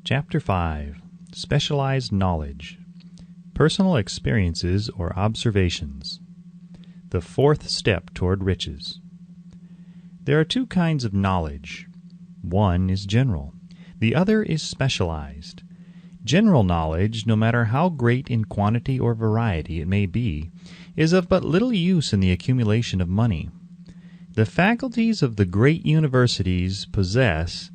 Chapter 5. Specialized Knowledge. Personal Experiences or Observations. The fourth step toward riches. There are two kinds of knowledge. One is general. The other is specialized. General knowledge, no matter how great in quantity or variety it may be, is of but little use in the accumulation of money. The faculties of the great universities possess,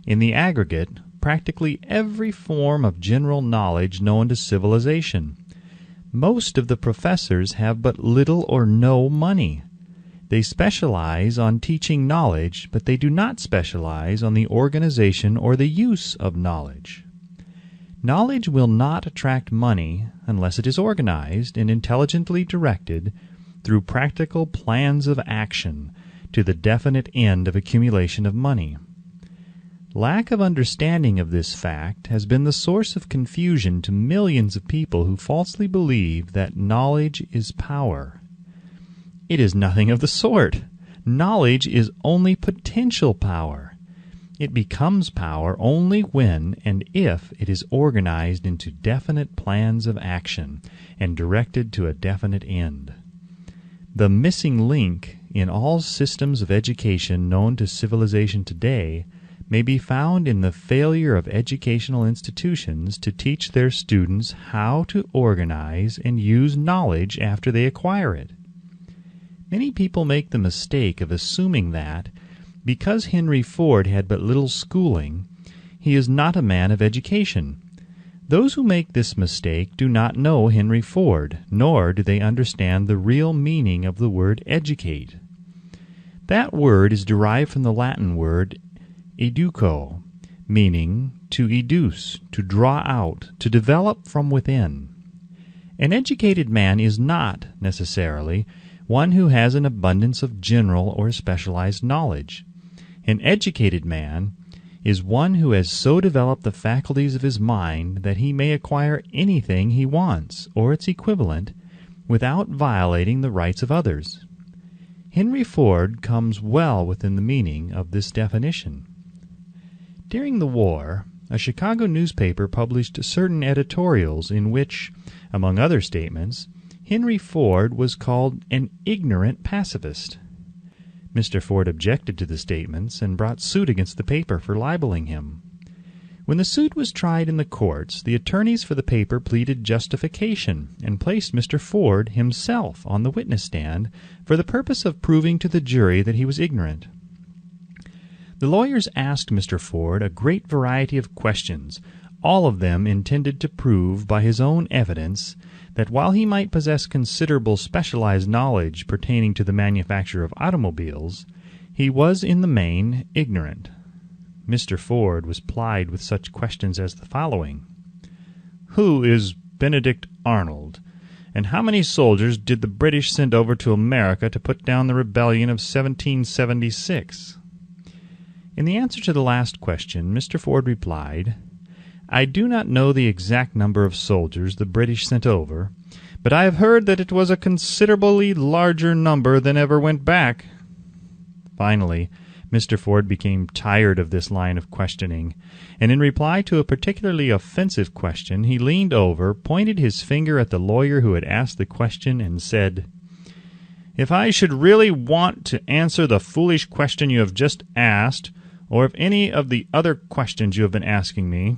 in the aggregate, practically every form of general knowledge known to civilization. Most of the professors have but little or no money. They specialize on teaching knowledge, but they do not specialize on the organization or the use of knowledge. Knowledge will not attract money unless it is organized and intelligently directed through practical plans of action to the definite end of accumulation of money. Lack of understanding of this fact has been the source of confusion to millions of people who falsely believe that knowledge is power. It is nothing of the sort. Knowledge is only potential power. It becomes power only when and if it is organized into definite plans of action and directed to a definite end. The missing link in all systems of education known to civilization today may be found in the failure of educational institutions to teach their students how to organize and use knowledge after they acquire it. Many people make the mistake of assuming that, because Henry Ford had but little schooling, he is not a man of education. Those who make this mistake do not know Henry Ford, nor do they understand the real meaning of the word educate. That word is derived from the Latin word educo, meaning to educe, to draw out, to develop from within. An educated man is not, necessarily, one who has an abundance of general or specialized knowledge. An educated man is one who has so developed the faculties of his mind that he may acquire anything he wants, or its equivalent, without violating the rights of others. Henry Ford comes well within the meaning of this definition. During the war, a Chicago newspaper published certain editorials in which, among other statements, Henry Ford was called an ignorant pacifist. Mr. Ford objected to the statements and brought suit against the paper for libeling him. When the suit was tried in the courts, the attorneys for the paper pleaded justification and placed Mr. Ford himself on the witness stand for the purpose of proving to the jury that he was ignorant. The lawyers asked Mr. Ford a great variety of questions, all of them intended to prove by his own evidence that while he might possess considerable specialized knowledge pertaining to the manufacture of automobiles, he was in the main ignorant. Mr. Ford was plied with such questions as the following. Who is Benedict Arnold, and how many soldiers did the British send over to America to put down the rebellion of 1776? In the answer to the last question, Mr. Ford replied, I do not know the exact number of soldiers the British sent over, but I have heard that it was a considerably larger number than ever went back. Finally, Mr. Ford became tired of this line of questioning, and in reply to a particularly offensive question, he leaned over, pointed his finger at the lawyer who had asked the question, and said, If I should really want to answer the foolish question you have just asked, or if any of the other questions you have been asking me,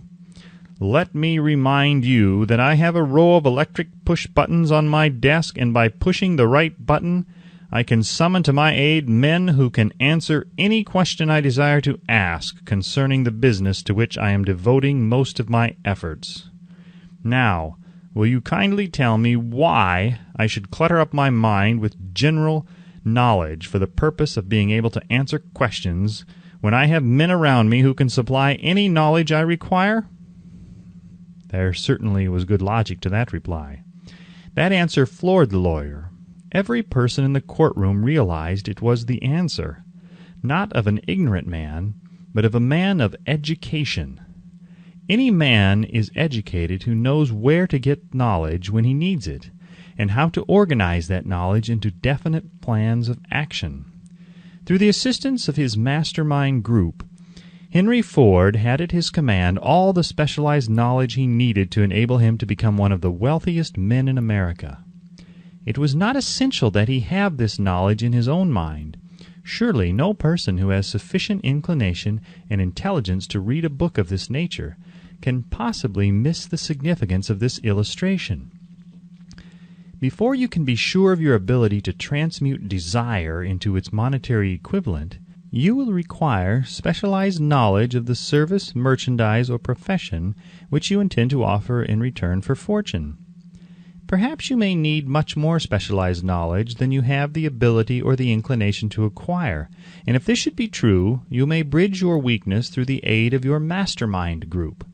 let me remind you that I have a row of electric push buttons on my desk, and by pushing the right button, I can summon to my aid men who can answer any question I desire to ask concerning the business to which I am devoting most of my efforts. Now, will you kindly tell me why I should clutter up my mind with general knowledge for the purpose of being able to answer questions when I have men around me who can supply any knowledge I require? There certainly was good logic to that reply. That answer floored the lawyer. Every person in the courtroom realized it was the answer, not of an ignorant man, but of a man of education. Any man is educated who knows where to get knowledge when he needs it, and how to organize that knowledge into definite plans of action. Through the assistance of his mastermind group, Henry Ford had at his command all the specialized knowledge he needed to enable him to become one of the wealthiest men in America. It was not essential that he have this knowledge in his own mind. Surely no person who has sufficient inclination and intelligence to read a book of this nature can possibly miss the significance of this illustration. Before you can be sure of your ability to transmute desire into its monetary equivalent, you will require specialized knowledge of the service, merchandise, or profession which you intend to offer in return for fortune. Perhaps you may need much more specialized knowledge than you have the ability or the inclination to acquire, and if this should be true, you may bridge your weakness through the aid of your mastermind group.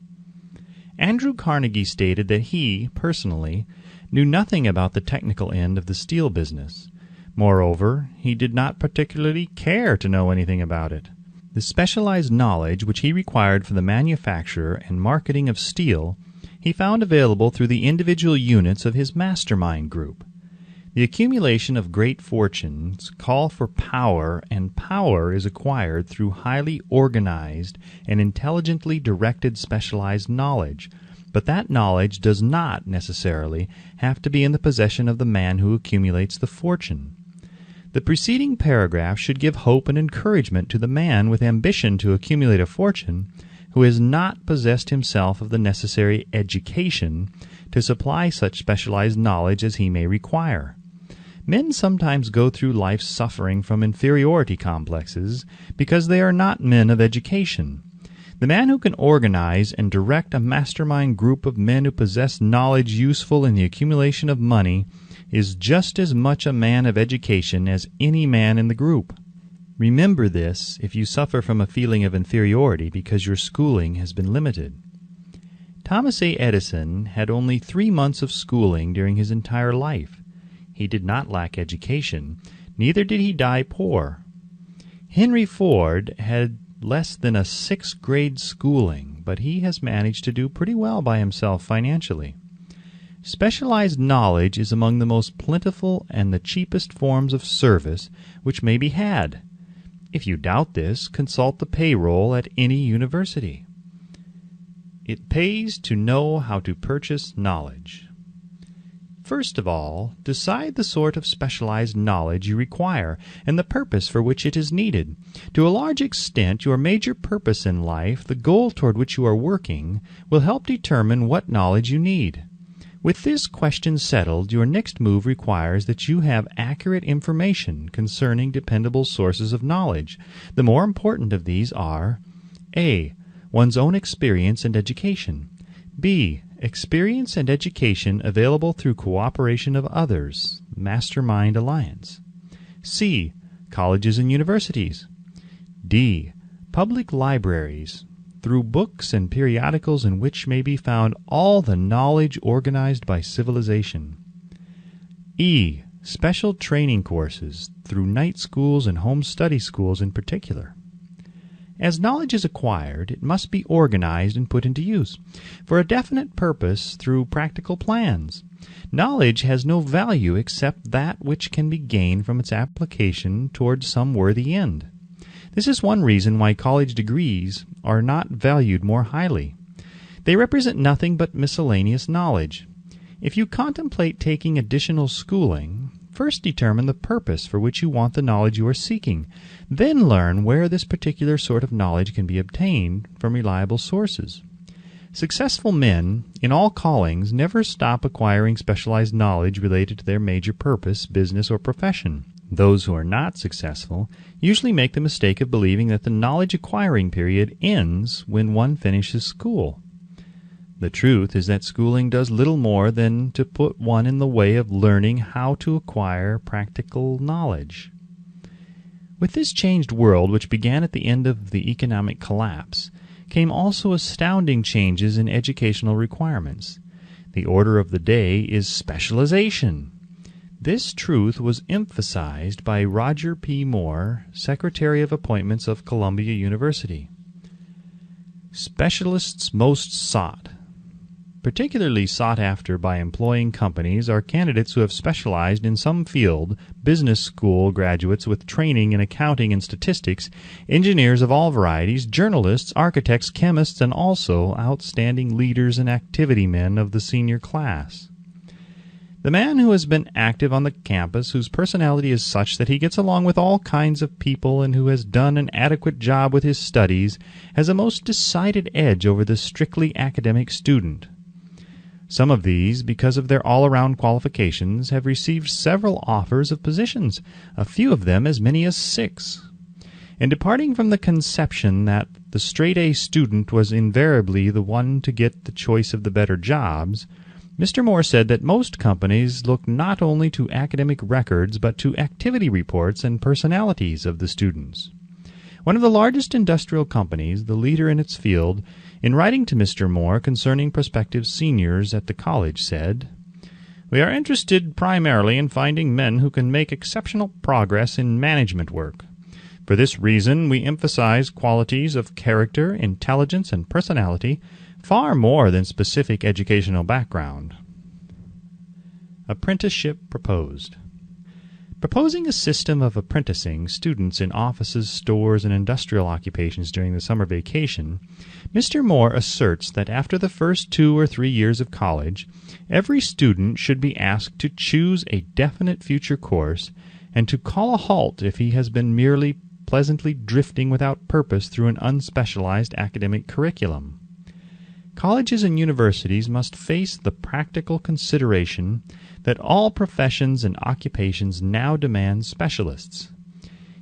Andrew Carnegie stated that he, personally, knew nothing about the technical end of the steel business. Moreover, he did not particularly care to know anything about it. The specialized knowledge which he required for the manufacture and marketing of steel he found available through the individual units of his mastermind group. The accumulation of great fortunes call for power, and power is acquired through highly organized and intelligently directed specialized knowledge, but that knowledge does not necessarily have to be in the possession of the man who accumulates the fortune. The preceding paragraph should give hope and encouragement to the man with ambition to accumulate a fortune who has not possessed himself of the necessary education to supply such specialized knowledge as he may require. Men sometimes go through life suffering from inferiority complexes because they are not men of education. The man who can organize and direct a mastermind group of men who possess knowledge useful in the accumulation of money is just as much a man of education as any man in the group. Remember this if you suffer from a feeling of inferiority because your schooling has been limited. Thomas A. Edison had only 3 months of schooling during his entire life. He did not lack education, neither did he die poor. Henry Ford had less than a 6th grade schooling, but he has managed to do pretty well by himself financially. Specialized knowledge is among the most plentiful and the cheapest forms of service which may be had. If you doubt this, consult the payroll at any university. It pays to know how to purchase knowledge. First of all, decide the sort of specialized knowledge you require and the purpose for which it is needed. To a large extent, your major purpose in life, the goal toward which you are working, will help determine what knowledge you need. With this question settled, your next move requires that you have accurate information concerning dependable sources of knowledge. The more important of these are A. One's own experience and education. B. Experience and education available through cooperation of others, Mastermind Alliance. C. Colleges and universities. D. Public libraries, through books and periodicals in which may be found all the knowledge organized by civilization. E. Special training courses, through night schools and home study schools in particular. As knowledge is acquired, it must be organized and put into use for a definite purpose through practical plans. Knowledge has no value except that which can be gained from its application towards some worthy end. This is one reason why college degrees are not valued more highly. They represent nothing but miscellaneous knowledge. If you contemplate taking additional schooling, first determine the purpose for which you want the knowledge you are seeking. Then learn where this particular sort of knowledge can be obtained from reliable sources. Successful men in all callings never stop acquiring specialized knowledge related to their major purpose, business, or profession. Those who are not successful usually make the mistake of believing that the knowledge acquiring period ends when one finishes school. The truth is that schooling does little more than to put one in the way of learning how to acquire practical knowledge. With this changed world, which began at the end of the economic collapse, came also astounding changes in educational requirements. The order of the day is specialization. This truth was emphasized by Roger P. Moore, Secretary of Appointments of Columbia University. Specialists most sought. Particularly sought after by employing companies are candidates who have specialized in some field, business school graduates with training in accounting and statistics, engineers of all varieties, journalists, architects, chemists, and also outstanding leaders and activity men of the senior class. The man who has been active on the campus, whose personality is such that he gets along with all kinds of people and who has done an adequate job with his studies, has a most decided edge over the strictly academic student. Some of these, because of their all-around qualifications, have received several offers of positions, a few of them as many as 6. In departing from the conception that the straight-A student was invariably the one to get the choice of the better jobs, Mr. Moore said that most companies look not only to academic records but to activity reports and personalities of the students. One of the largest industrial companies, the leader in its field, in writing to Mr. Moore concerning prospective seniors at the college, said, "We are interested primarily in finding men who can make exceptional progress in management work. For this reason we emphasize qualities of character, intelligence, and personality far more than specific educational background." Apprenticeship proposed. Proposing a system of apprenticing students in offices, stores, and industrial occupations during the summer vacation, Mr. Moore asserts that after the first 2 or 3 years of college, every student should be asked to choose a definite future course and to call a halt if he has been merely pleasantly drifting without purpose through an unspecialized academic curriculum. Colleges and universities must face the practical consideration that all professions and occupations now demand specialists,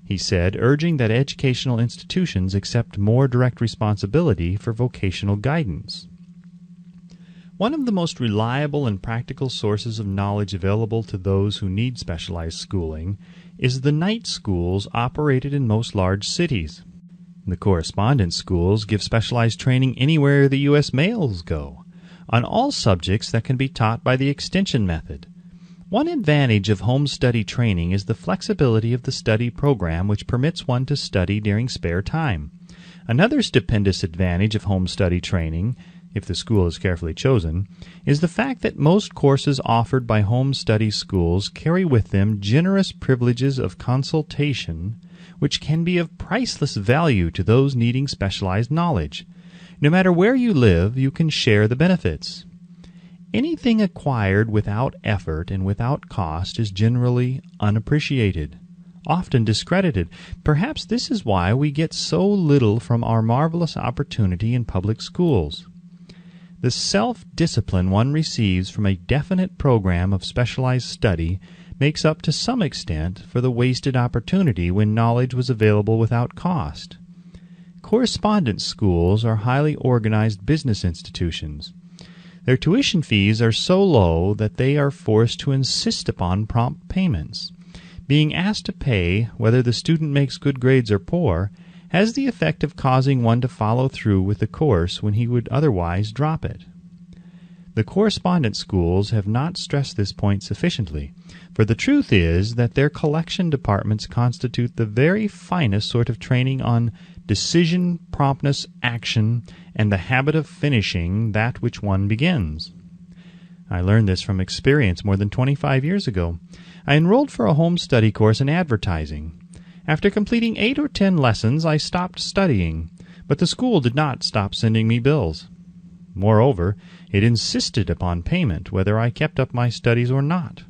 he said, urging that educational institutions accept more direct responsibility for vocational guidance. One of the most reliable and practical sources of knowledge available to those who need specialized schooling is the night schools operated in most large cities. The correspondence schools give specialized training anywhere the U.S. mails go, on all subjects that can be taught by the extension method. One advantage of home study training is the flexibility of the study program, which permits one to study during spare time. Another stupendous advantage of home study training, if the school is carefully chosen, is the fact that most courses offered by home study schools carry with them generous privileges of consultation, which can be of priceless value to those needing specialized knowledge. No matter where you live, you can share the benefits. Anything acquired without effort and without cost is generally unappreciated, often discredited. Perhaps this is why we get so little from our marvelous opportunity in public schools. The self-discipline one receives from a definite program of specialized study makes up to some extent for the wasted opportunity when knowledge was available without cost. Correspondence schools are highly organized business institutions. Their tuition fees are so low that they are forced to insist upon prompt payments. Being asked to pay, whether the student makes good grades or poor, has the effect of causing one to follow through with the course when he would otherwise drop it. The correspondence schools have not stressed this point sufficiently, for the truth is that their collection departments constitute the very finest sort of training on decision, promptness, action, and the habit of finishing that which one begins. I learned this from experience more than 25 years ago. I enrolled for a home study course in advertising. After completing 8 or 10 lessons, I stopped studying, but the school did not stop sending me bills. Moreover, it insisted upon payment whether I kept up my studies or not.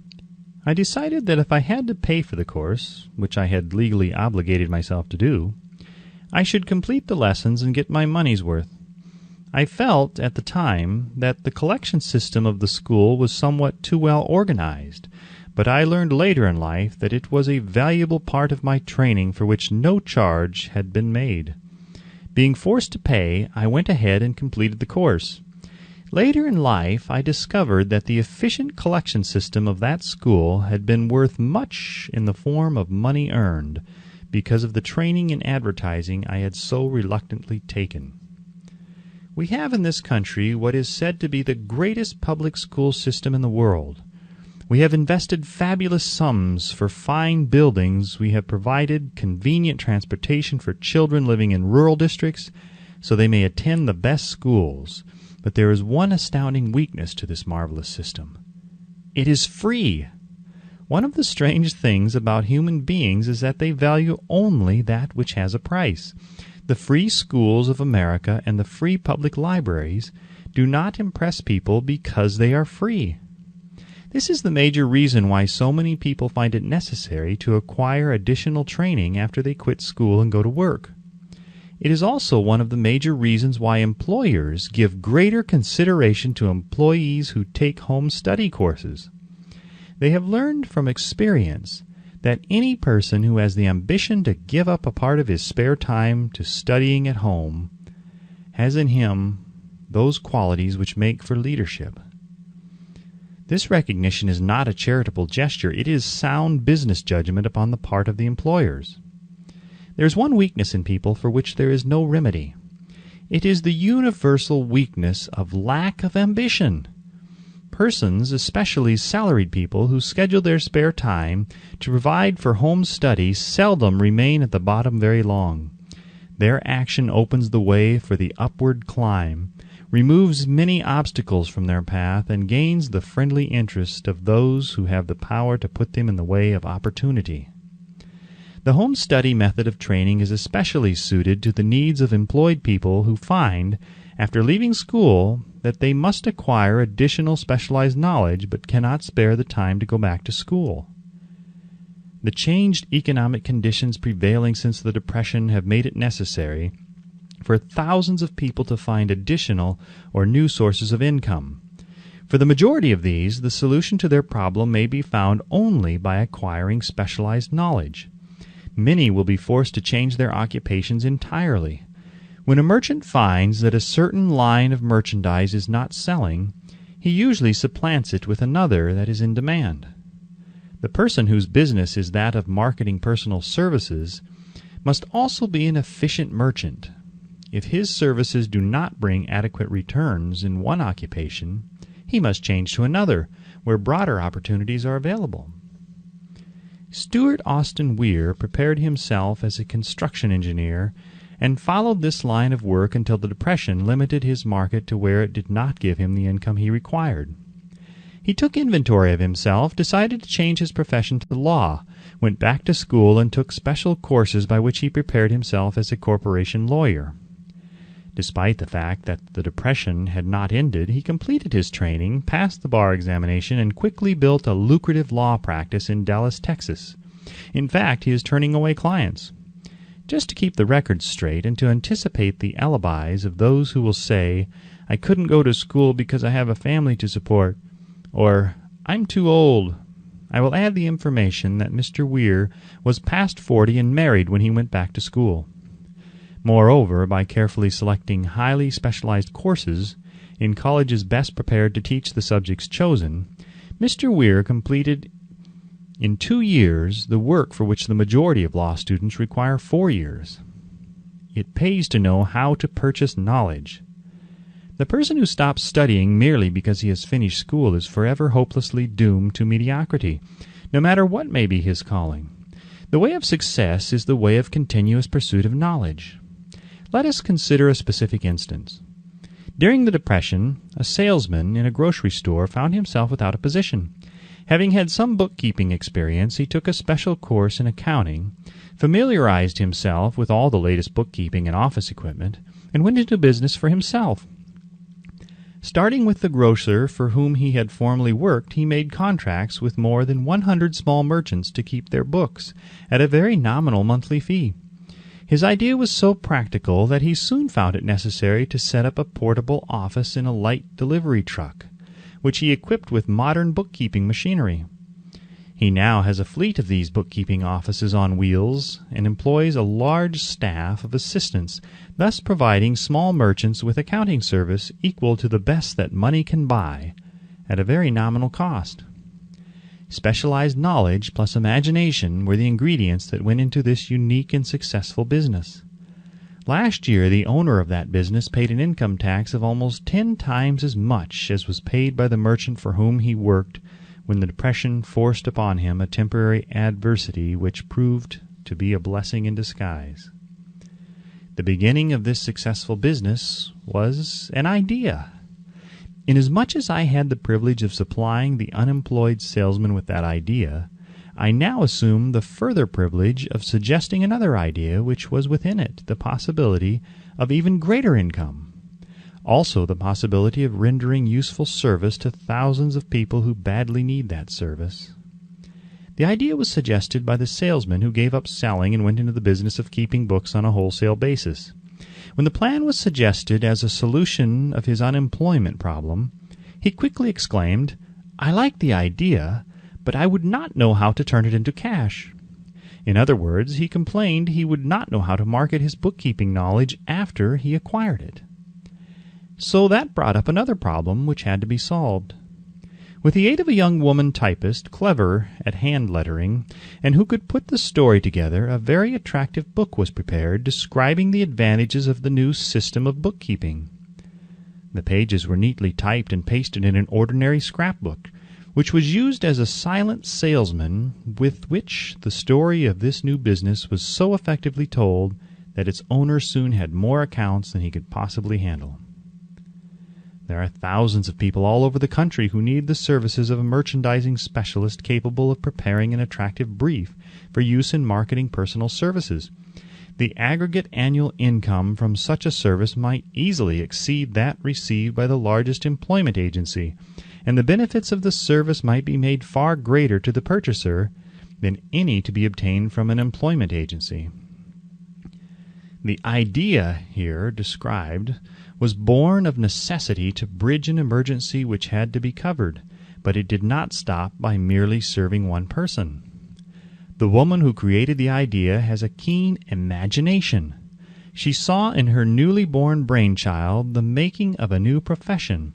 I decided that if I had to pay for the course, which I had legally obligated myself to do, I should complete the lessons and get my money's worth. I felt at the time that the collection system of the school was somewhat too well organized, but I learned later in life that it was a valuable part of my training for which no charge had been made. Being forced to pay, I went ahead and completed the course. Later in life, I discovered that the efficient collection system of that school had been worth much in the form of money earned, because of the training in advertising I had so reluctantly taken. We have in this country what is said to be the greatest public school system in the world. We have invested fabulous sums for fine buildings. We have provided convenient transportation for children living in rural districts. so they may attend the best schools. But there is one astounding weakness to this marvelous system. It is free. One of the strange things about human beings is that they value only that which has a price. The free schools of America and the free public libraries do not impress people because they are free. This is the major reason why so many people find it necessary to acquire additional training after they quit school and go to work. It is also one of the major reasons why employers give greater consideration to employees who take home study courses. They have learned from experience that any person who has the ambition to give up a part of his spare time to studying at home has in him those qualities which make for leadership. This recognition is not a charitable gesture. It is sound business judgment upon the part of the employers. There is one weakness in people for which there is no remedy. It is the universal weakness of lack of ambition. Persons, especially salaried people, who schedule their spare time to provide for home study seldom remain at the bottom very long. Their action opens the way for the upward climb, removes many obstacles from their path, and gains the friendly interest of those who have the power to put them in the way of opportunity. The home study method of training is especially suited to the needs of employed people who find, after leaving school, that they must acquire additional specialized knowledge but cannot spare the time to go back to school. The changed economic conditions prevailing since the Depression have made it necessary for thousands of people to find additional or new sources of income. For the majority of these, the solution to their problem may be found only by acquiring specialized knowledge. Many will be forced to change their occupations entirely. When a merchant finds that a certain line of merchandise is not selling, he usually supplants it with another that is in demand. The person whose business is that of marketing personal services must also be an efficient merchant. If his services do not bring adequate returns in one occupation, he must change to another, where broader opportunities are available. Stuart Austin Weir prepared himself as a construction engineer and followed this line of work until the Depression limited his market to where it did not give him the income he required. He took inventory of himself, decided to change his profession to the law, went back to school, and took special courses by which he prepared himself as a corporation lawyer. Despite the fact that the Depression had not ended, he completed his training, passed the bar examination, and quickly built a lucrative law practice in Dallas, Texas. In fact, he is turning away clients. Just to keep the record straight and to anticipate the alibis of those who will say, "I couldn't go to school because I have a family to support," or "I'm too old," I will add the information that Mr. Weir was past 40 and married when he went back to school. Moreover, by carefully selecting highly specialized courses in colleges best prepared to teach the subjects chosen, Mr. Weir completed in 2 years the work for which the majority of law students require 4 years. It pays to know how to purchase knowledge. The person who stops studying merely because he has finished school is forever hopelessly doomed to mediocrity, no matter what may be his calling. The way of success is the way of continuous pursuit of knowledge. Let us consider a specific instance. During the Depression, a salesman in a grocery store found himself without a position. Having had some bookkeeping experience, he took a special course in accounting, familiarized himself with all the latest bookkeeping and office equipment, and went into business for himself. Starting with the grocer for whom he had formerly worked, he made contracts with more than 100 small merchants to keep their books at a very nominal monthly fee. His idea was so practical that he soon found it necessary to set up a portable office in a light delivery truck, which he equipped with modern bookkeeping machinery. He now has a fleet of these bookkeeping offices on wheels and employs a large staff of assistants, thus providing small merchants with accounting service equal to the best that money can buy at a very nominal cost. Specialized knowledge plus imagination were the ingredients that went into this unique and successful business. Last year, the owner of that business paid an income tax of almost 10 times as much as was paid by the merchant for whom he worked when the Depression forced upon him a temporary adversity which proved to be a blessing in disguise. The beginning of this successful business was an idea. Inasmuch as I had the privilege of supplying the unemployed salesman with that idea, I now assume the further privilege of suggesting another idea which was within it the possibility of even greater income, also the possibility of rendering useful service to thousands of people who badly need that service. The idea was suggested by the salesman who gave up selling and went into the business of keeping books on a wholesale basis. When the plan was suggested as a solution of his unemployment problem, he quickly exclaimed, "I like the idea, but I would not know how to turn it into cash." In other words, he complained he would not know how to market his bookkeeping knowledge after he acquired it. So that brought up another problem which had to be solved. With the aid of a young woman typist, clever at hand lettering, and who could put the story together, a very attractive book was prepared describing the advantages of the new system of bookkeeping. The pages were neatly typed and pasted in an ordinary scrapbook, which was used as a silent salesman with which the story of this new business was so effectively told that its owner soon had more accounts than he could possibly handle. There are thousands of people all over the country who need the services of a merchandising specialist capable of preparing an attractive brief for use in marketing personal services. The aggregate annual income from such a service might easily exceed that received by the largest employment agency, and the benefits of the service might be made far greater to the purchaser than any to be obtained from an employment agency. The idea here described was born of necessity to bridge an emergency which had to be covered, but it did not stop by merely serving one person. The woman who created the idea has a keen imagination. She saw in her newly born brainchild the making of a new profession,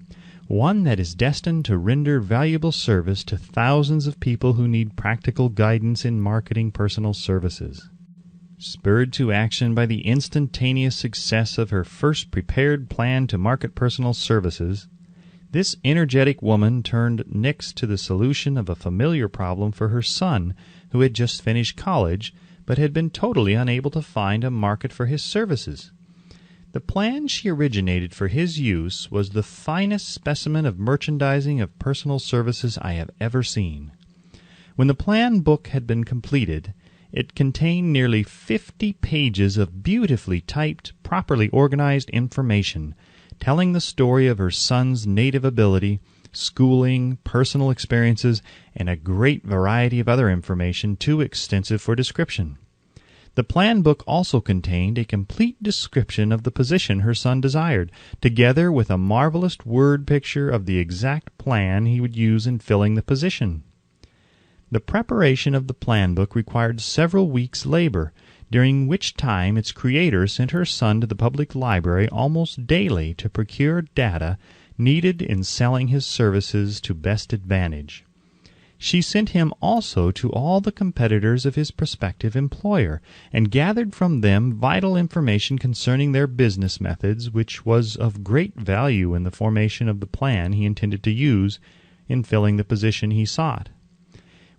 one that is destined to render valuable service to thousands of people who need practical guidance in marketing personal services. Spurred to action by the instantaneous success of her first prepared plan to market personal services, this energetic woman turned next to the solution of a familiar problem for her son, who had just finished college, but had been totally unable to find a market for his services. The plan she originated for his use was the finest specimen of merchandising of personal services I have ever seen. When the plan book had been completed, it contained nearly 50 pages of beautifully typed, properly organized information, telling the story of her son's native ability, schooling, personal experiences, and a great variety of other information too extensive for description. The plan book also contained a complete description of the position her son desired, together with a marvelous word picture of the exact plan he would use in filling the position. The preparation of the plan book required several weeks' labor, during which time its creator sent her son to the public library almost daily to procure data needed in selling his services to best advantage. She sent him also to all the competitors of his prospective employer, and gathered from them vital information concerning their business methods, which was of great value in the formation of the plan he intended to use in filling the position he sought.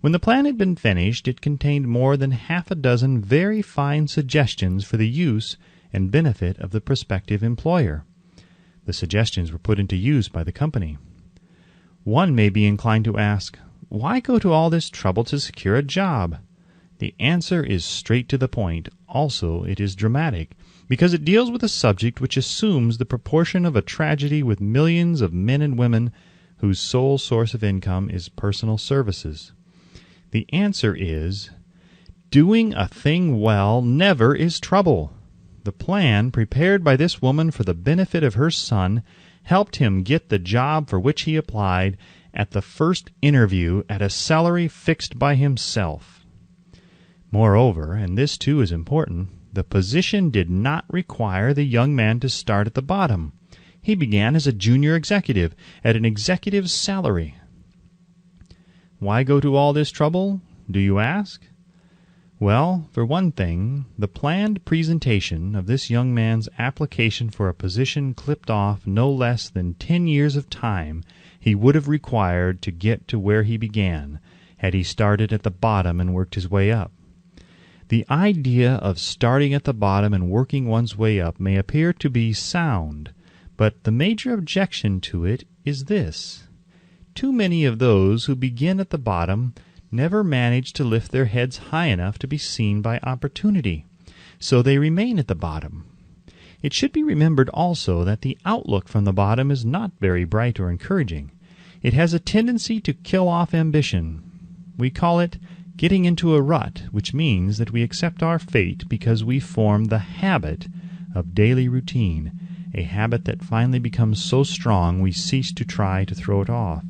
When the plan had been finished, it contained more than half a dozen very fine suggestions for the use and benefit of the prospective employer. The suggestions were put into use by the company. One may be inclined to ask, why go to all this trouble to secure a job? The answer is straight to the point. Also, it is dramatic, because it deals with a subject which assumes the proportion of a tragedy with millions of men and women whose sole source of income is personal services. The answer is, doing a thing well never is trouble. The plan, prepared by this woman for the benefit of her son, helped him get the job for which he applied at the first interview at a salary fixed by himself. Moreover, and this too is important, the position did not require the young man to start at the bottom. He began as a junior executive at an executive's salary. Why go to all this trouble, do you ask? Well, for one thing, the planned presentation of this young man's application for a position clipped off no less than 10 years of time he would have required to get to where he began, had he started at the bottom and worked his way up. The idea of starting at the bottom and working one's way up may appear to be sound, but the major objection to it is this. Too many of those who begin at the bottom never manage to lift their heads high enough to be seen by opportunity, so they remain at the bottom. It should be remembered also that the outlook from the bottom is not very bright or encouraging. It has a tendency to kill off ambition. We call it getting into a rut, which means that we accept our fate because we form the habit of daily routine, a habit that finally becomes so strong we cease to try to throw it off.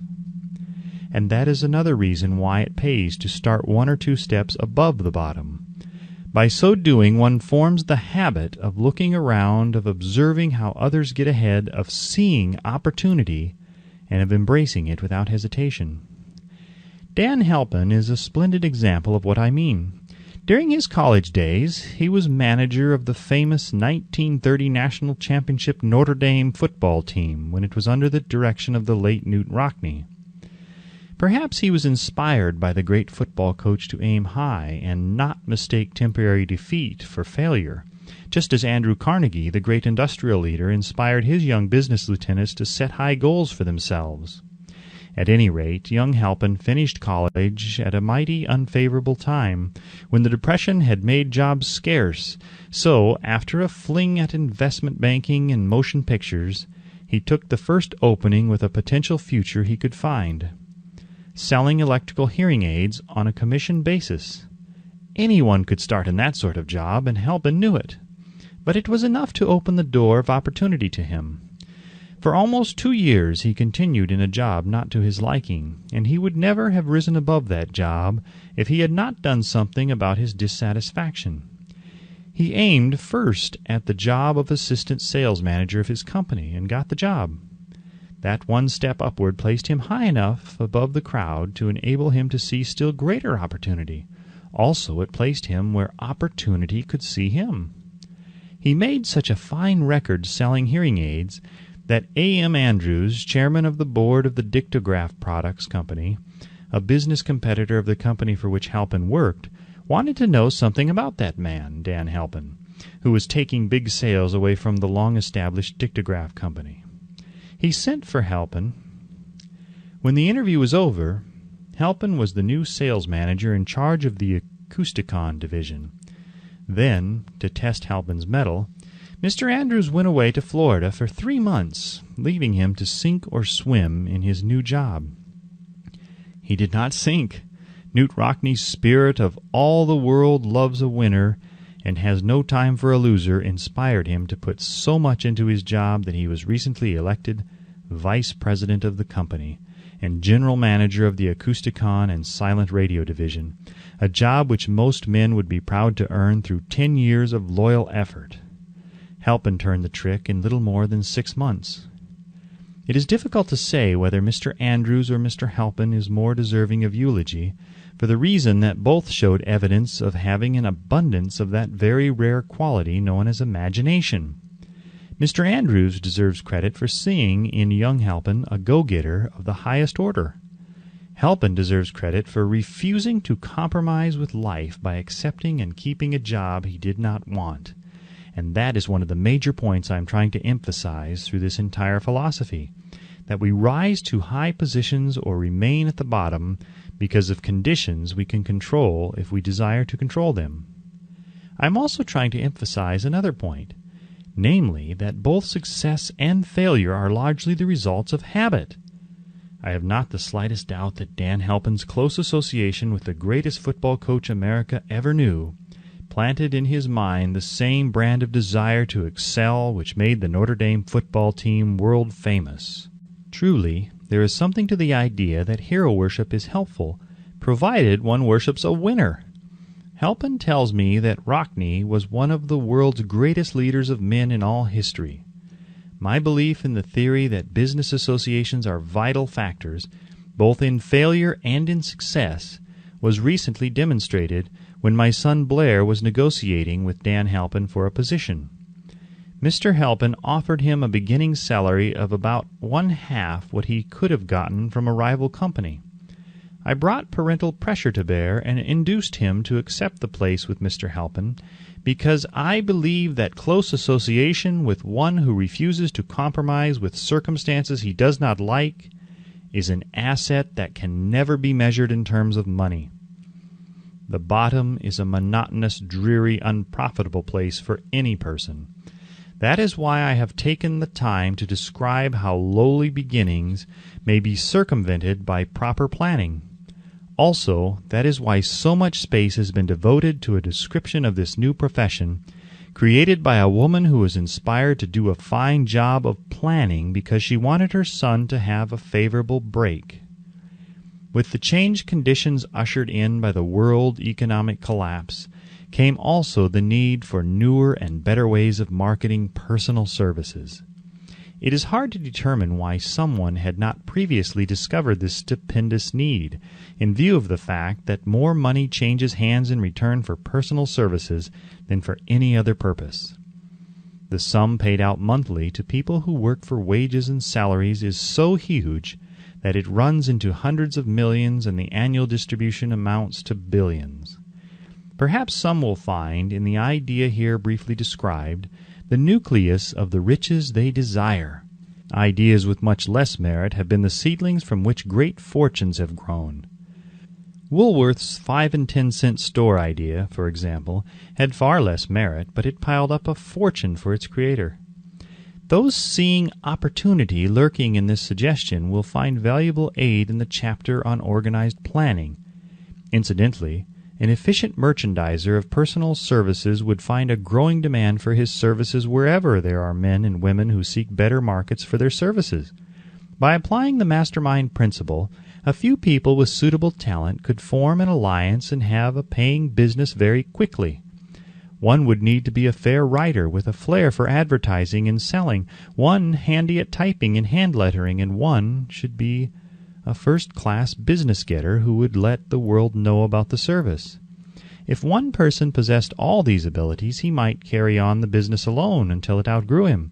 And that is another reason why it pays to start 1 or 2 steps above the bottom. By so doing, one forms the habit of looking around, of observing how others get ahead, of seeing opportunity, and of embracing it without hesitation. Dan Halpin is a splendid example of what I mean. During his college days, he was manager of the famous 1930 National Championship Notre Dame football team when it was under the direction of the late Knute Rockne. Perhaps he was inspired by the great football coach to aim high and not mistake temporary defeat for failure, just as Andrew Carnegie, the great industrial leader, inspired his young business lieutenants to set high goals for themselves. At any rate, young Halpin finished college at a mighty unfavorable time, when the Depression had made jobs scarce, so, after a fling at investment banking and motion pictures, he took the first opening with a potential future he could find. Selling electrical hearing aids on a commission basis. Anyone could start in that sort of job, and Halpin knew it. But it was enough to open the door of opportunity to him. For almost 2 years he continued in a job not to his liking, and he would never have risen above that job if he had not done something about his dissatisfaction. He aimed first at the job of assistant sales manager of his company, and got the job. That one step upward placed him high enough above the crowd to enable him to see still greater opportunity. Also, it placed him where opportunity could see him. He made such a fine record selling hearing aids that A.M. Andrews, chairman of the board of the Dictograph Products Company, a business competitor of the company for which Halpin worked, wanted to know something about that man, Dan Halpin, who was taking big sales away from the long-established Dictograph Company. He sent for Halpin. When the interview was over, Halpin was the new sales manager in charge of the Acousticon division. Then, to test Halpin's mettle, Mr. Andrews went away to Florida for 3 months, leaving him to sink or swim in his new job. He did not sink. Knute Rockne's spirit of all the world loves a winner and has no time for a loser inspired him to put so much into his job that he was recently elected vice president of the company and general manager of the Acousticon and Silent Radio division, a job which most men would be proud to earn through 10 years of loyal effort. Halpin turned the trick in little more than 6 months. It is difficult to say whether Mr. Andrews or Mr. Halpin is more deserving of eulogy, for the reason that both showed evidence of having an abundance of that very rare quality known as imagination. Mr. Andrews deserves credit for seeing in young Halpin a go-getter of the highest order. Halpin deserves credit for refusing to compromise with life by accepting and keeping a job he did not want. And that is one of the major points I am trying to emphasize through this entire philosophy, that we rise to high positions or remain at the bottom because of conditions we can control if we desire to control them. I am also trying to emphasize another point, namely that both success and failure are largely the results of habit. I have not the slightest doubt that Dan Halpin's close association with the greatest football coach America ever knew planted in his mind the same brand of desire to excel which made the Notre Dame football team world famous. Truly, there is something to the idea that hero worship is helpful, provided one worships a winner. Halpin tells me that Rockne was one of the world's greatest leaders of men in all history. My belief in the theory that business associations are vital factors, both in failure and in success, was recently demonstrated when my son Blair was negotiating with Dan Halpin for a position. Mr. Halpin offered him a beginning salary of about 1/2 what he could have gotten from a rival company. I brought parental pressure to bear and induced him to accept the place with Mr. Halpin, because I believe that close association with one who refuses to compromise with circumstances he does not like is an asset that can never be measured in terms of money. The bottom is a monotonous, dreary, unprofitable place for any person. That is why I have taken the time to describe how lowly beginnings may be circumvented by proper planning. Also, that is why so much space has been devoted to a description of this new profession, created by a woman who was inspired to do a fine job of planning because she wanted her son to have a favorable break. With the changed conditions ushered in by the world economic collapse, came also the need for newer and better ways of marketing personal services. It is hard to determine why someone had not previously discovered this stupendous need, in view of the fact that more money changes hands in return for personal services than for any other purpose. The sum paid out monthly to people who work for wages and salaries is so huge that it runs into hundreds of millions, and the annual distribution amounts to billions. Perhaps some will find, in the idea here briefly described, the nucleus of the riches they desire. Ideas with much less merit have been the seedlings from which great fortunes have grown. Woolworth's 5 and 10 cent store idea, for example, had far less merit, but it piled up a fortune for its creator. Those seeing opportunity lurking in this suggestion will find valuable aid in the chapter on organized planning. Incidentally, an efficient merchandiser of personal services would find a growing demand for his services wherever there are men and women who seek better markets for their services. By applying the mastermind principle, a few people with suitable talent could form an alliance and have a paying business very quickly. One would need to be a fair writer with a flair for advertising and selling, one handy at typing and hand lettering, and one should be a first-class business-getter who would let the world know about the service. If one person possessed all these abilities, he might carry on the business alone until it outgrew him.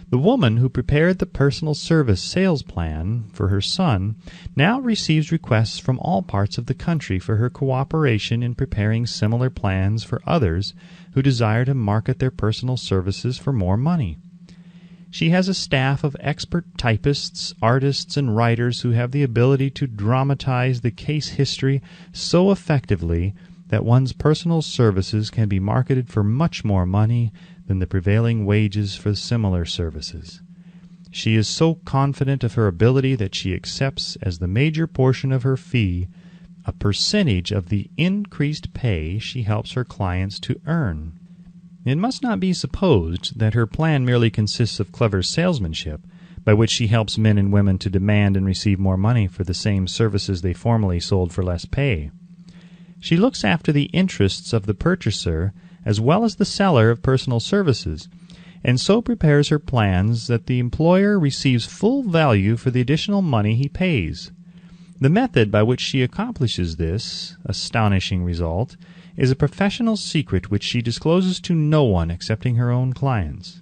The woman who prepared the personal service sales plan for her son now receives requests from all parts of the country for her cooperation in preparing similar plans for others who desire to market their personal services for more money. She has a staff of expert typists, artists, and writers who have the ability to dramatize the case history so effectively that one's personal services can be marketed for much more money than the prevailing wages for similar services. She is so confident of her ability that she accepts as the major portion of her fee a percentage of the increased pay she helps her clients to earn. It must not be supposed that her plan merely consists of clever salesmanship, by which she helps men and women to demand and receive more money for the same services they formerly sold for less pay. She looks after the interests of the purchaser as well as the seller of personal services, and so prepares her plans that the employer receives full value for the additional money he pays. The method by which she accomplishes this astonishing result is a professional secret which she discloses to no one excepting her own clients.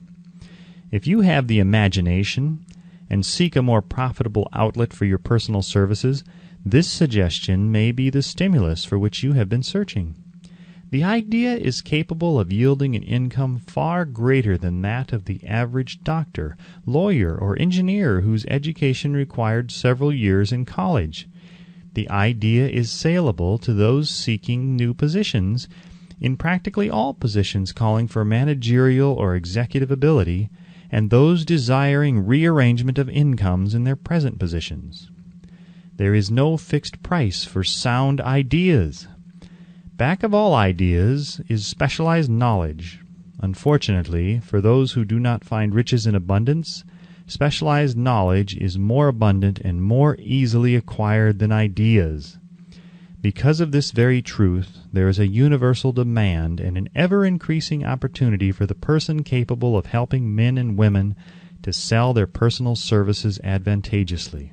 If you have the imagination and seek a more profitable outlet for your personal services, this suggestion may be the stimulus for which you have been searching. The idea is capable of yielding an income far greater than that of the average doctor, lawyer, or engineer whose education required several years in college. The idea is saleable to those seeking new positions, in practically all positions calling for managerial or executive ability, and those desiring rearrangement of incomes in their present positions. There is no fixed price for sound ideas. Back of all ideas is specialized knowledge. Unfortunately, for those who do not find riches in abundance, specialized knowledge is more abundant and more easily acquired than ideas. Because of this very truth, there is a universal demand and an ever-increasing opportunity for the person capable of helping men and women to sell their personal services advantageously.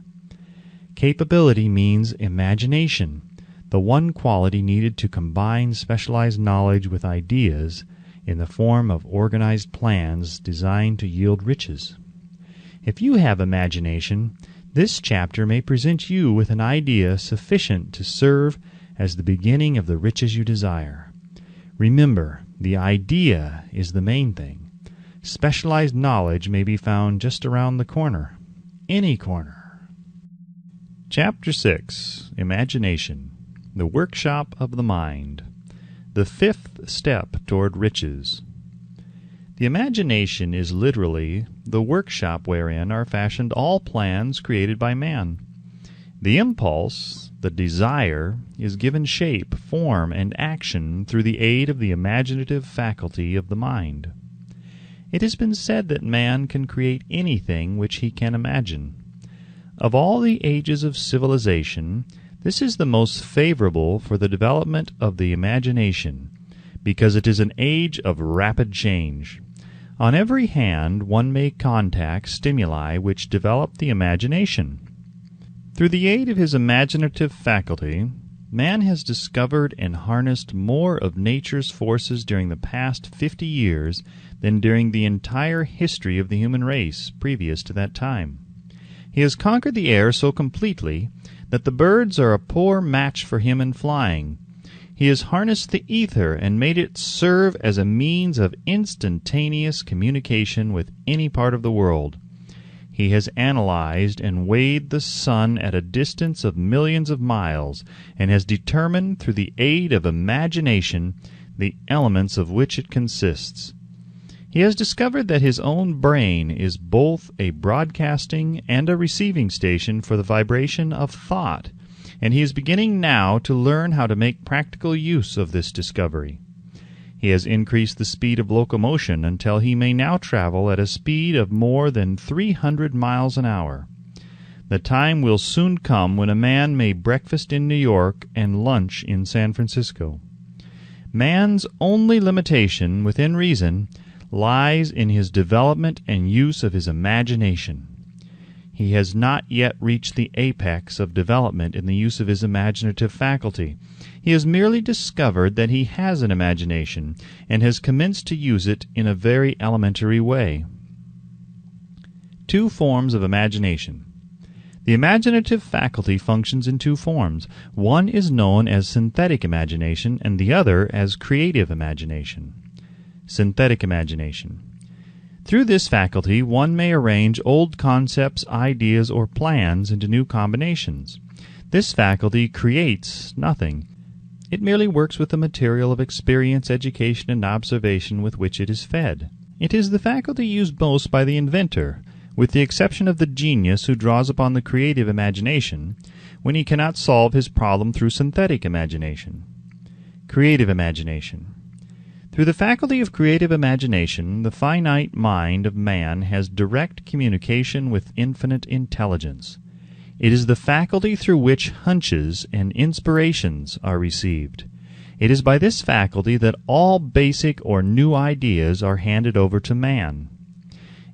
Capability means imagination, the one quality needed to combine specialized knowledge with ideas in the form of organized plans designed to yield riches. If you have imagination, This chapter may present you with an idea sufficient to serve as the beginning of the riches you desire. Remember, the idea is the main thing. Specialized knowledge may be found just around the corner. Any corner. Chapter 6. Imagination. The Workshop of the Mind. The fifth step toward riches. The imagination is literally the workshop wherein are fashioned all plans created by man. The impulse, the desire, is given shape, form, and action through the aid of the imaginative faculty of the mind. It has been said that man can create anything which he can imagine. Of all the ages of civilization, this is the most favorable for the development of the imagination, because it is an age of rapid change. On every hand one may contact stimuli which develop the imagination. Through the aid of his imaginative faculty, man has discovered and harnessed more of nature's forces during the past 50 years than during the entire history of the human race previous to that time. He has conquered the air so completely that the birds are a poor match for him in flying. He has harnessed the ether and made it serve as a means of instantaneous communication with any part of the world. He has analyzed and weighed the sun at a distance of millions of miles, and has determined through the aid of imagination the elements of which it consists. He has discovered that his own brain is both a broadcasting and a receiving station for the vibration of thought, and he is beginning now to learn how to make practical use of this discovery. He has increased the speed of locomotion until he may now travel at a speed of more than 300 miles an hour. The time will soon come when a man may breakfast in New York and lunch in San Francisco. Man's only limitation, within reason, lies in his development and use of his imagination. He has not yet reached the apex of development in the use of his imaginative faculty. He has merely discovered that he has an imagination, and has commenced to use it in a very elementary way. Two forms of imagination. The imaginative faculty functions in two forms. One is known as synthetic imagination, and the other as creative imagination. Synthetic imagination. Through this faculty one may arrange old concepts, ideas, or plans into new combinations. This faculty creates nothing. It merely works with the material of experience, education, and observation with which it is fed. It is the faculty used most by the inventor, with the exception of the genius who draws upon the creative imagination when he cannot solve his problem through synthetic imagination. Creative imagination. Through the faculty of creative imagination, the finite mind of man has direct communication with infinite intelligence. It is the faculty through which hunches and inspirations are received. It is by this faculty that all basic or new ideas are handed over to man.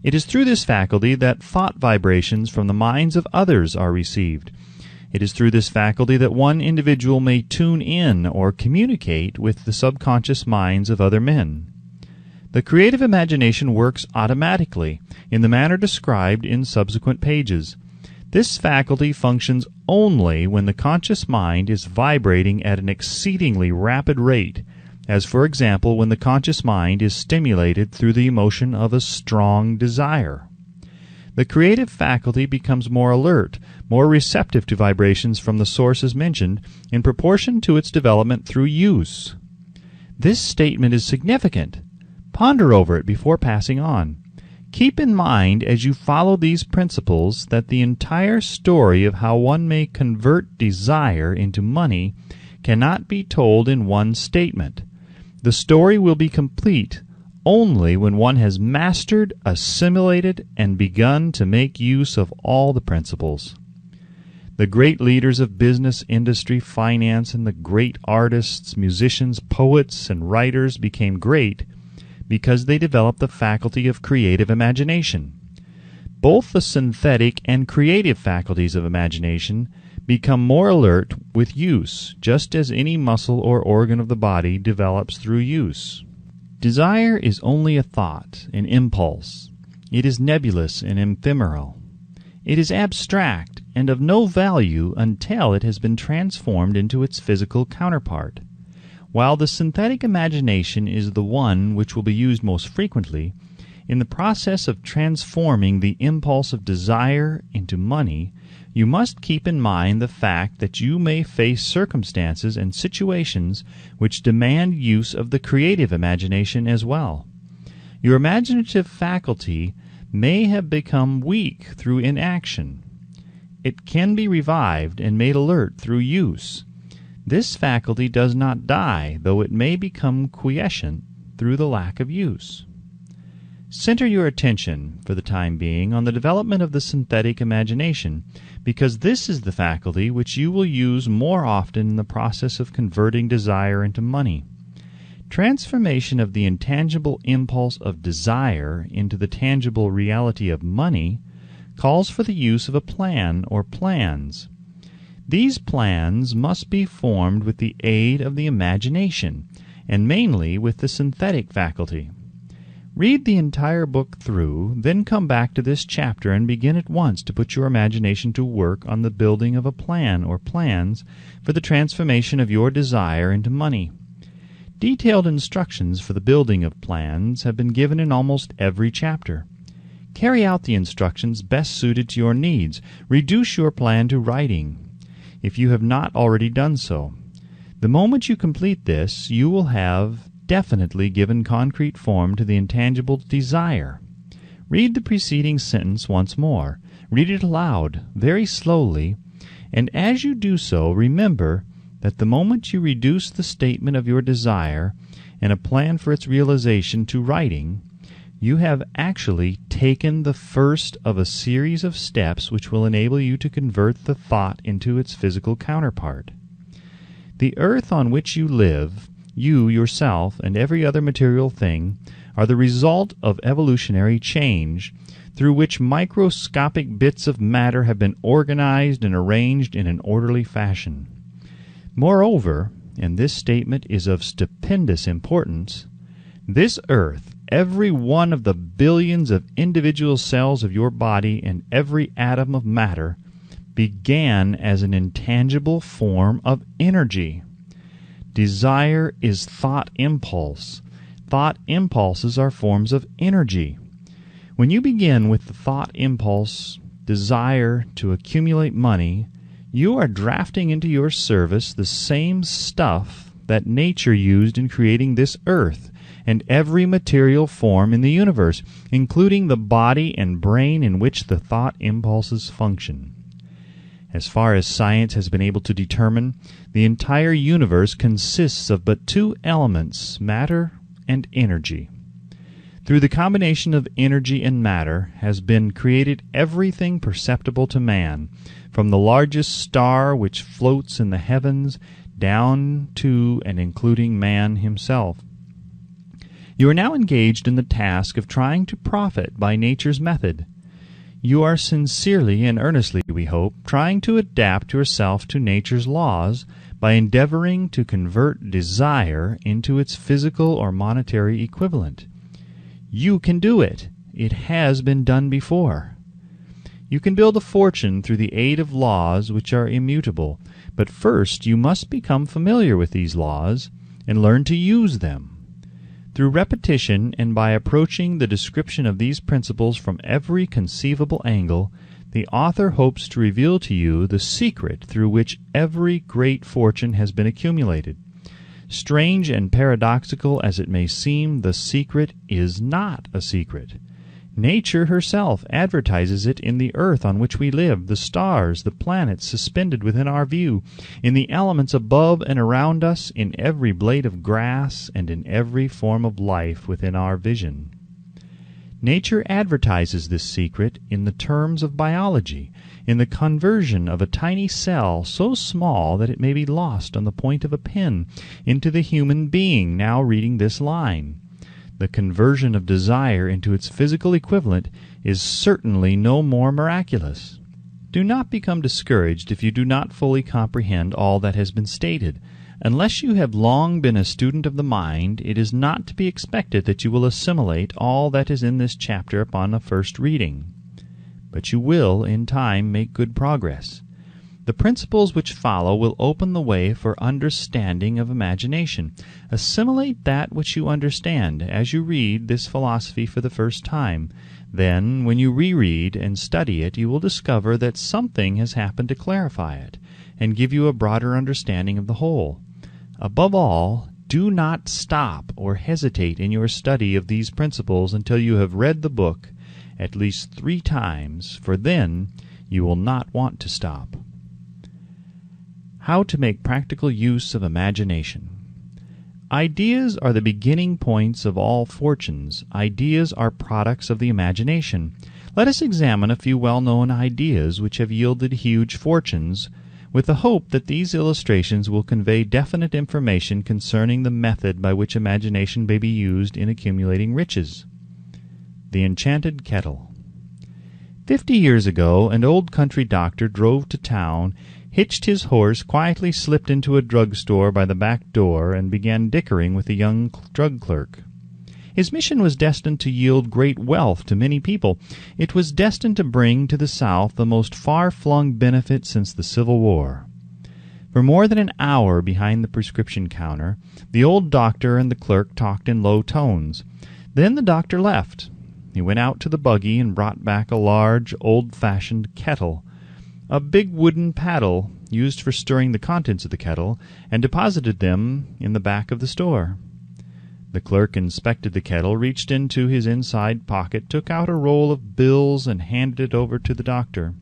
It is through this faculty that thought vibrations from the minds of others are received. It is through this faculty that one individual may tune in or communicate with the subconscious minds of other men. The creative imagination works automatically, in the manner described in subsequent pages. This faculty functions only when the conscious mind is vibrating at an exceedingly rapid rate, as for example when the conscious mind is stimulated through the emotion of a strong desire. The creative faculty becomes more alert, more receptive to vibrations from the sources mentioned, in proportion to its development through use. This statement is significant. Ponder over it before passing on. Keep in mind as you follow these principles that the entire story of how one may convert desire into money cannot be told in one statement. The story will be complete only when one has mastered, assimilated, and begun to make use of all the principles. The great leaders of business, industry, finance, and the great artists, musicians, poets, and writers became great because they developed the faculty of creative imagination. Both the synthetic and creative faculties of imagination become more alert with use, just as any muscle or organ of the body develops through use. Desire is only a thought, an impulse. It is nebulous and ephemeral. It is abstract and of no value until it has been transformed into its physical counterpart. While the synthetic imagination is the one which will be used most frequently, in the process of transforming the impulse of desire into money, you must keep in mind the fact that you may face circumstances and situations which demand use of the creative imagination as well. Your imaginative faculty may have become weak through inaction. It can be revived and made alert through use. This faculty does not die, though it may become quiescent through the lack of use. Center your attention, for the time being, on the development of the synthetic imagination, because this is the faculty which you will use more often in the process of converting desire into money. Transformation of the intangible impulse of desire into the tangible reality of money calls for the use of a plan or plans. These plans must be formed with the aid of the imagination, and mainly with the synthetic faculty. Read the entire book through, then come back to this chapter and begin at once to put your imagination to work on the building of a plan or plans for the transformation of your desire into money. Detailed instructions for the building of plans have been given in almost every chapter. Carry out the instructions best suited to your needs. Reduce your plan to writing, if you have not already done so. The moment you complete this, you will have definitely given concrete form to the intangible desire. Read the preceding sentence once more. Read it aloud, very slowly, and as you do so, remember that the moment you reduce the statement of your desire and a plan for its realization to writing, you have actually taken the first of a series of steps which will enable you to convert the thought into its physical counterpart. The earth on which you live, you yourself, and every other material thing are the result of evolutionary change, through which microscopic bits of matter have been organized and arranged in an orderly fashion. Moreover, and this statement is of stupendous importance, this earth, every one of the billions of individual cells of your body and every atom of matter, began as an intangible form of energy. Desire is thought impulse. Thought impulses are forms of energy. When you begin with the thought impulse, desire to accumulate money, you are drafting into your service the same stuff that nature used in creating this earth and every material form in the universe, including the body and brain in which the thought impulses function. As far as science has been able to determine, the entire universe consists of but two elements, matter and energy. Through the combination of energy and matter has been created everything perceptible to man, from the largest star which floats in the heavens down to and including man himself. You are now engaged in the task of trying to profit by nature's method. You are sincerely and earnestly, we hope, trying to adapt yourself to nature's laws by endeavoring to convert desire into its physical or monetary equivalent. You can do it. It has been done before. You can build a fortune through the aid of laws which are immutable, but first you must become familiar with these laws and learn to use them. Through repetition and by approaching the description of these principles from every conceivable angle, the author hopes to reveal to you the secret through which every great fortune has been accumulated. Strange and paradoxical as it may seem, the secret is not a secret. Nature herself advertises it in the earth on which we live, the stars, the planets suspended within our view, in the elements above and around us, in every blade of grass, and in every form of life within our vision. Nature advertises this secret in the terms of biology, in the conversion of a tiny cell so small that it may be lost on the point of a pin into the human being now reading this line. The conversion of desire into its physical equivalent is certainly no more miraculous. Do not become discouraged if you do not fully comprehend all that has been stated. Unless you have long been a student of the mind, it is not to be expected that you will assimilate all that is in this chapter upon a first reading. but you will, in time, make good progress. The principles which follow will open the way for understanding of imagination. Assimilate that which you understand as you read this philosophy for the first time. Then, when you reread and study it, you will discover that something has happened to clarify it and give you a broader understanding of the whole. Above all, do not stop or hesitate in your study of these principles until you have read the book at least 3 times, for then you will not want to stop. How to make practical use of imagination. Ideas are the beginning points of all fortunes. Ideas are products of the imagination. Let us examine a few well-known ideas which have yielded huge fortunes, with the hope that these illustrations will convey definite information concerning the method by which imagination may be used in accumulating riches. The Enchanted Kettle. 50 years ago, an old country doctor drove to town, hitched his horse, quietly slipped into a drugstore by the back door, and began dickering with a young drug clerk. His mission was destined to yield great wealth to many people. It was destined to bring to the South the most far-flung benefit since the Civil War. For more than an hour behind the prescription counter, the old doctor and the clerk talked in low tones. Then the doctor left. He went out to the buggy and brought back a large, old-fashioned kettle, a big wooden paddle used for stirring the contents of the kettle, and deposited them in the back of the store. The clerk inspected the kettle, reached into his inside pocket, took out a roll of bills, and handed it over to the doctor.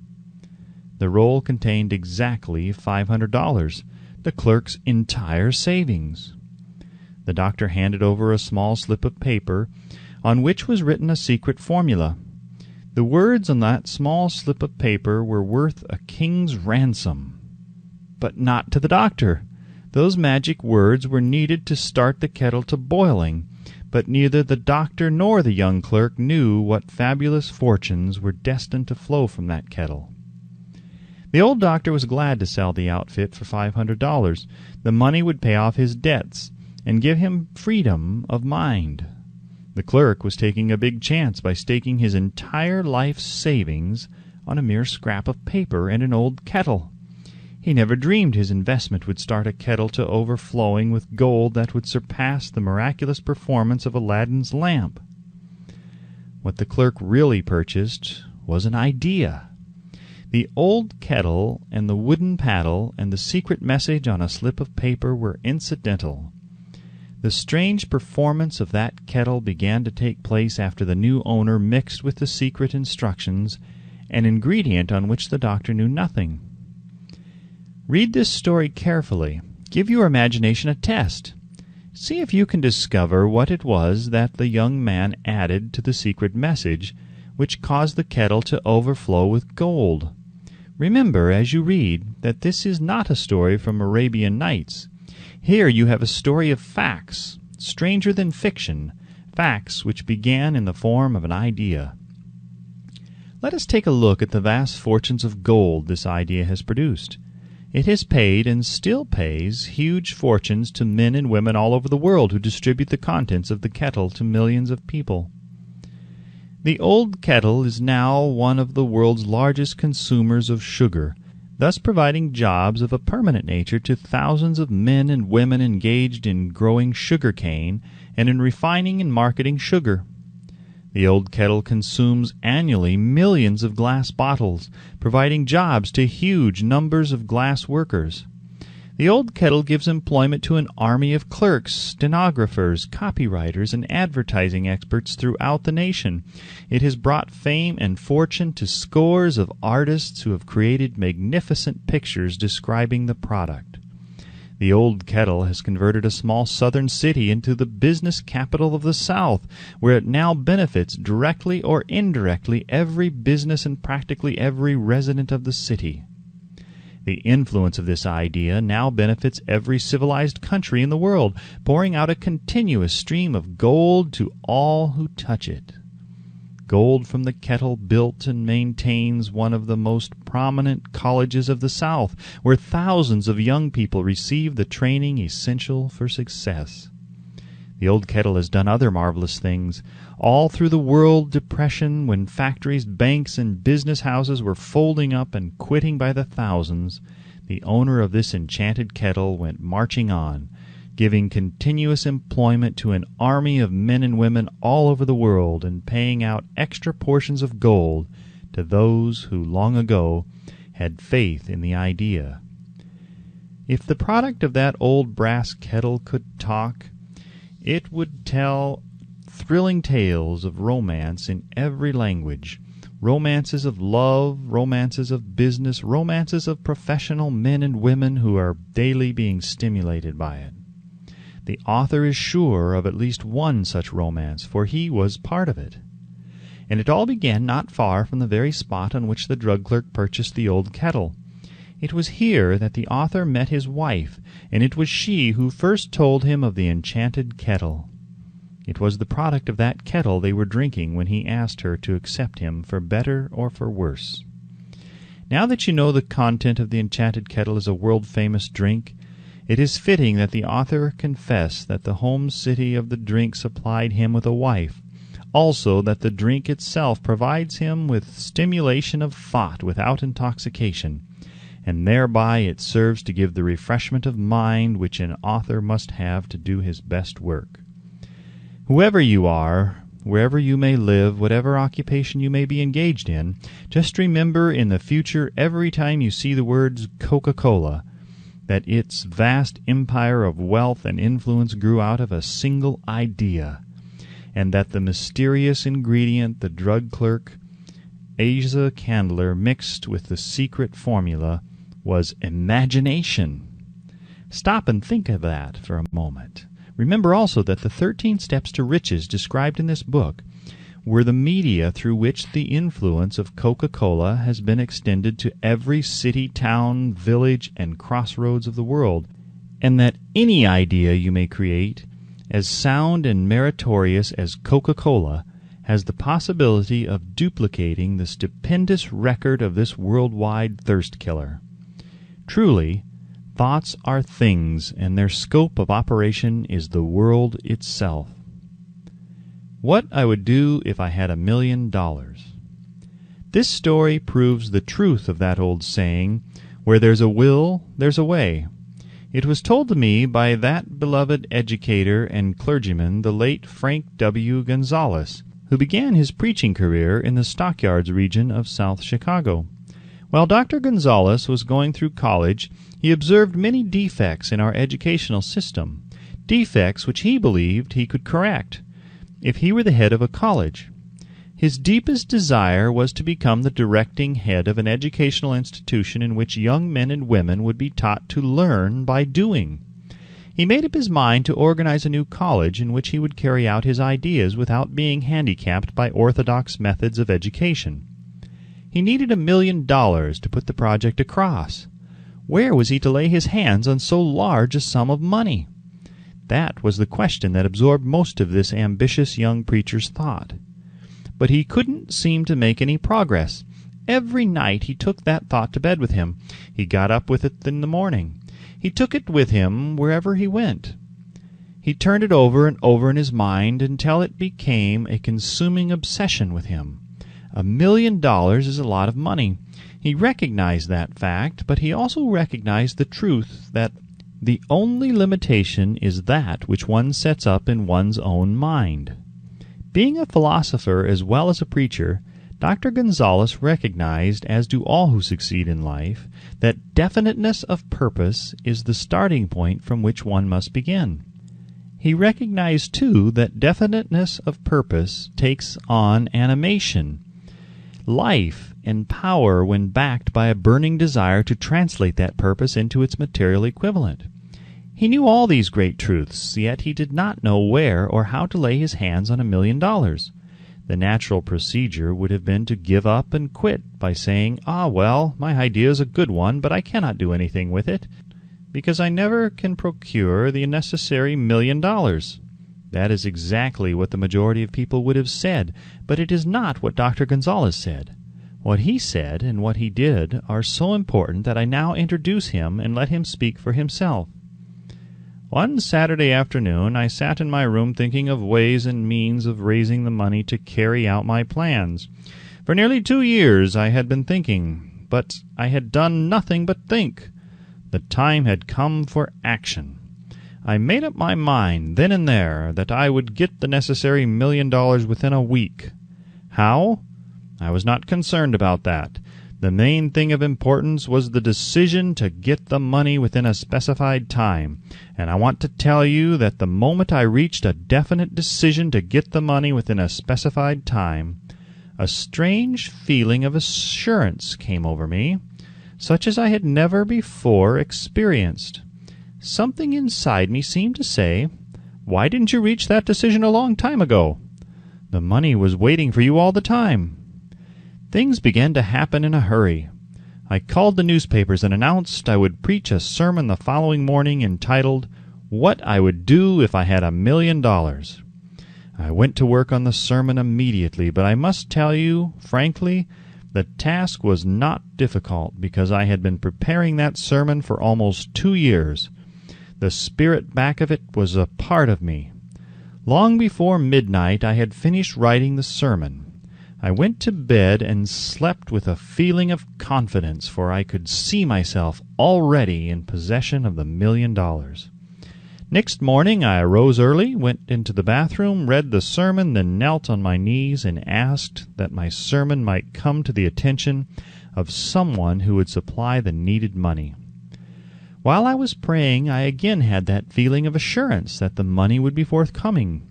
The roll contained exactly $500, the clerk's entire savings. The doctor handed over a small slip of paper on which was written a secret formula. The words on that small slip of paper were worth a king's ransom. But not to the doctor. Those magic words were needed to start the kettle to boiling, but neither the doctor nor the young clerk knew what fabulous fortunes were destined to flow from that kettle. The old doctor was glad to sell the outfit for $500. The money would pay off his debts and give him freedom of mind. The clerk was taking a big chance by staking his entire life's savings on a mere scrap of paper and an old kettle. He never dreamed his investment would start a kettle to overflowing with gold that would surpass the miraculous performance of Aladdin's lamp. What the clerk really purchased was an idea. The old kettle and the wooden paddle and the secret message on a slip of paper were incidental. The strange performance of that kettle began to take place after the new owner mixed with the secret instructions an ingredient on which the doctor knew nothing. Read this story carefully. Give your imagination a test. See if you can discover what it was that the young man added to the secret message which caused the kettle to overflow with gold. Remember, as you read, that this is not a story from Arabian Nights. Here you have a story of facts, stranger than fiction, facts which began in the form of an idea. Let us take a look at the vast fortunes of gold this idea has produced. It has paid and still pays huge fortunes to men and women all over the world who distribute the contents of the kettle to millions of people. The old kettle is now one of the world's largest consumers of sugar, thus providing jobs of a permanent nature to thousands of men and women engaged in growing sugar cane and in refining and marketing sugar. The old kettle consumes annually millions of glass bottles, providing jobs to huge numbers of glass workers. The old kettle gives employment to an army of clerks, stenographers, copywriters, and advertising experts throughout the nation. It has brought fame and fortune to scores of artists who have created magnificent pictures describing the product. The old kettle has converted a small southern city into the business capital of the South, where it now benefits directly or indirectly every business and practically every resident of the city. The influence of this idea now benefits every civilized country in the world, pouring out a continuous stream of gold to all who touch it. Gold from the kettle built and maintains one of the most prominent colleges of the South, where thousands of young people receive the training essential for success. The old kettle has done other marvelous things. All through the world depression, when factories, banks, and business houses were folding up and quitting by the thousands, the owner of this enchanted kettle went marching on, giving continuous employment to an army of men and women all over the world, and paying out extra portions of gold to those who long ago had faith in the idea. If the product of that old brass kettle could talk, it would tell thrilling tales of romance in every language, romances of love, romances of business, romances of professional men and women who are daily being stimulated by it. The author is sure of at least one such romance, for he was part of it. And it all began not far from the very spot on which the drug clerk purchased the old kettle. It was here that the author met his wife, and it was she who first told him of the enchanted kettle. It was the product of that kettle they were drinking when he asked her to accept him for better or for worse. Now that you know the content of the enchanted kettle is a world-famous drink, it is fitting that the author confess that the home city of the drink supplied him with a wife, also that the drink itself provides him with stimulation of thought without intoxication, and thereby it serves to give the refreshment of mind which an author must have to do his best work. Whoever you are, wherever you may live, whatever occupation you may be engaged in, just remember in the future every time you see the words Coca-Cola that its vast empire of wealth and influence grew out of a single idea, and that the mysterious ingredient the drug clerk Asa Candler mixed with the secret formula was imagination. Stop and think of that for a moment. Remember also that the 13 steps to riches described in this book were the media through which the influence of Coca-Cola has been extended to every city, town, village, and crossroads of the world, and that any idea you may create, as sound and meritorious as Coca-Cola, has the possibility of duplicating the stupendous record of this worldwide thirst killer. Truly, thoughts are things, and their scope of operation is the world itself. What I would do if I had $1 million. This story proves the truth of that old saying, "Where there's a will, there's a way." It was told to me by that beloved educator and clergyman, the late Frank W. Gonzalez, who began his preaching career in the stockyards region of South Chicago. While Dr. Gonzalez was going through college, he observed many defects in our educational system, defects which he believed he could correct if he were the head of a college. His deepest desire was to become the directing head of an educational institution in which young men and women would be taught to learn by doing. He made up his mind to organize a new college in which he would carry out his ideas without being handicapped by orthodox methods of education. He needed $1 million to put the project across. Where was he to lay his hands on so large a sum of money? That was the question that absorbed most of this ambitious young preacher's thought. But he couldn't seem to make any progress. Every night he took that thought to bed with him. He got up with it in the morning. He took it with him wherever he went. He turned it over and over in his mind until it became a consuming obsession with him. $1 million is a lot of money. He recognized that fact, but he also recognized the truth that the only limitation is that which one sets up in one's own mind. Being a philosopher as well as a preacher, Dr. Gonzalez recognized, as do all who succeed in life, that definiteness of purpose is the starting point from which one must begin. He recognized, too, that definiteness of purpose takes on animation, life, and power when backed by a burning desire to translate that purpose into its material equivalent. He knew all these great truths, yet he did not know where or how to lay his hands on $1 million. The natural procedure would have been to give up and quit by saying, well, my idea is a good one, but I cannot do anything with it, because I never can procure the necessary $1 million. That is exactly what the majority of people would have said, but it is not what Dr. Gonzalez said. What he said and what he did are so important that I now introduce him and let him speak for himself. One Saturday afternoon I sat in my room thinking of ways and means of raising the money to carry out my plans. For nearly 2 years I had been thinking, but I had done nothing but think. The time had come for action. I made up my mind, then and there, that I would get the necessary $1 million within a week. How? I was not concerned about that. The main thing of importance was the decision to get the money within a specified time, and I want to tell you that the moment I reached a definite decision to get the money within a specified time, a strange feeling of assurance came over me, such as I had never before experienced. Something inside me seemed to say, "Why didn't you reach that decision a long time ago? The money was waiting for you all the time." Things began to happen in a hurry. I called the newspapers and announced I would preach a sermon the following morning entitled, "What I Would Do If I Had $1 Million." I went to work on the sermon immediately, but I must tell you, frankly, the task was not difficult because I had been preparing that sermon for almost 2 years. The spirit back of it was a part of me. Long before midnight I had finished writing the sermon. I went to bed and slept with a feeling of confidence, for I could see myself already in possession of the $1 million. Next morning I arose early, went into the bathroom, read the sermon, then knelt on my knees and asked that my sermon might come to the attention of someone who would supply the needed money. While I was praying, I again had that feeling of assurance that the money would be forthcoming.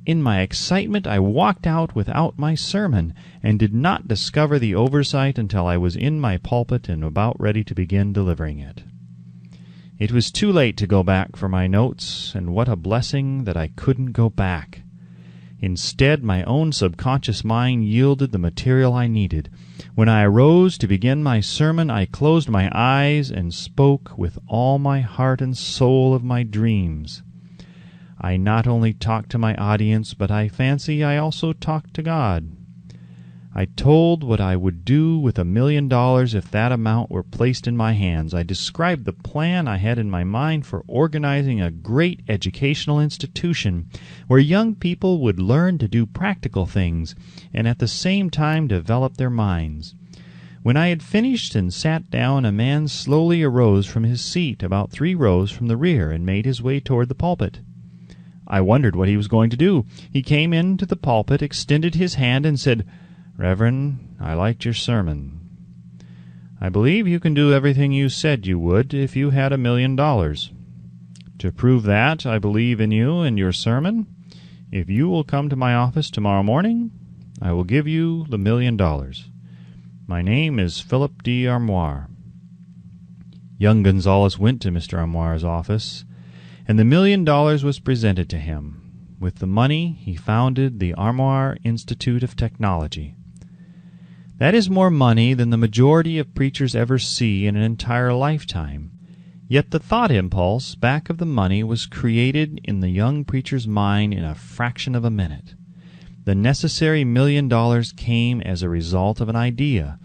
In my excitement I walked out without my sermon, and did not discover the oversight until I was in my pulpit and about ready to begin delivering it. It was too late to go back for my notes, and what a blessing that I couldn't go back. Instead, my own subconscious mind yielded the material I needed. When I arose to begin my sermon, I closed my eyes and spoke with all my heart and soul of my dreams. I not only talked to my audience, but I fancy I also talked to God. I told what I would do with $1 million if that amount were placed in my hands. I described the plan I had in my mind for organizing a great educational institution where young people would learn to do practical things and at the same time develop their minds. When I had finished and sat down, a man slowly arose from his seat about 3 rows from the rear and made his way toward the pulpit. I wondered what he was going to do. He came into the pulpit, extended his hand, and said, "Reverend, I liked your sermon. I believe you can do everything you said you would if you had $1 million. To prove that I believe in you and your sermon, if you will come to my office tomorrow morning, I will give you the $1 million. My name is Philip D. Armoire." Young Gonzalez went to Mr. Armoire's office, and the $1 million was presented to him. With the money, he founded the Armoire Institute of Technology. That is more money than the majority of preachers ever see in an entire lifetime. Yet the thought impulse back of the money was created in the young preacher's mind in a fraction of a minute. The necessary $1 million came as a result of an idea.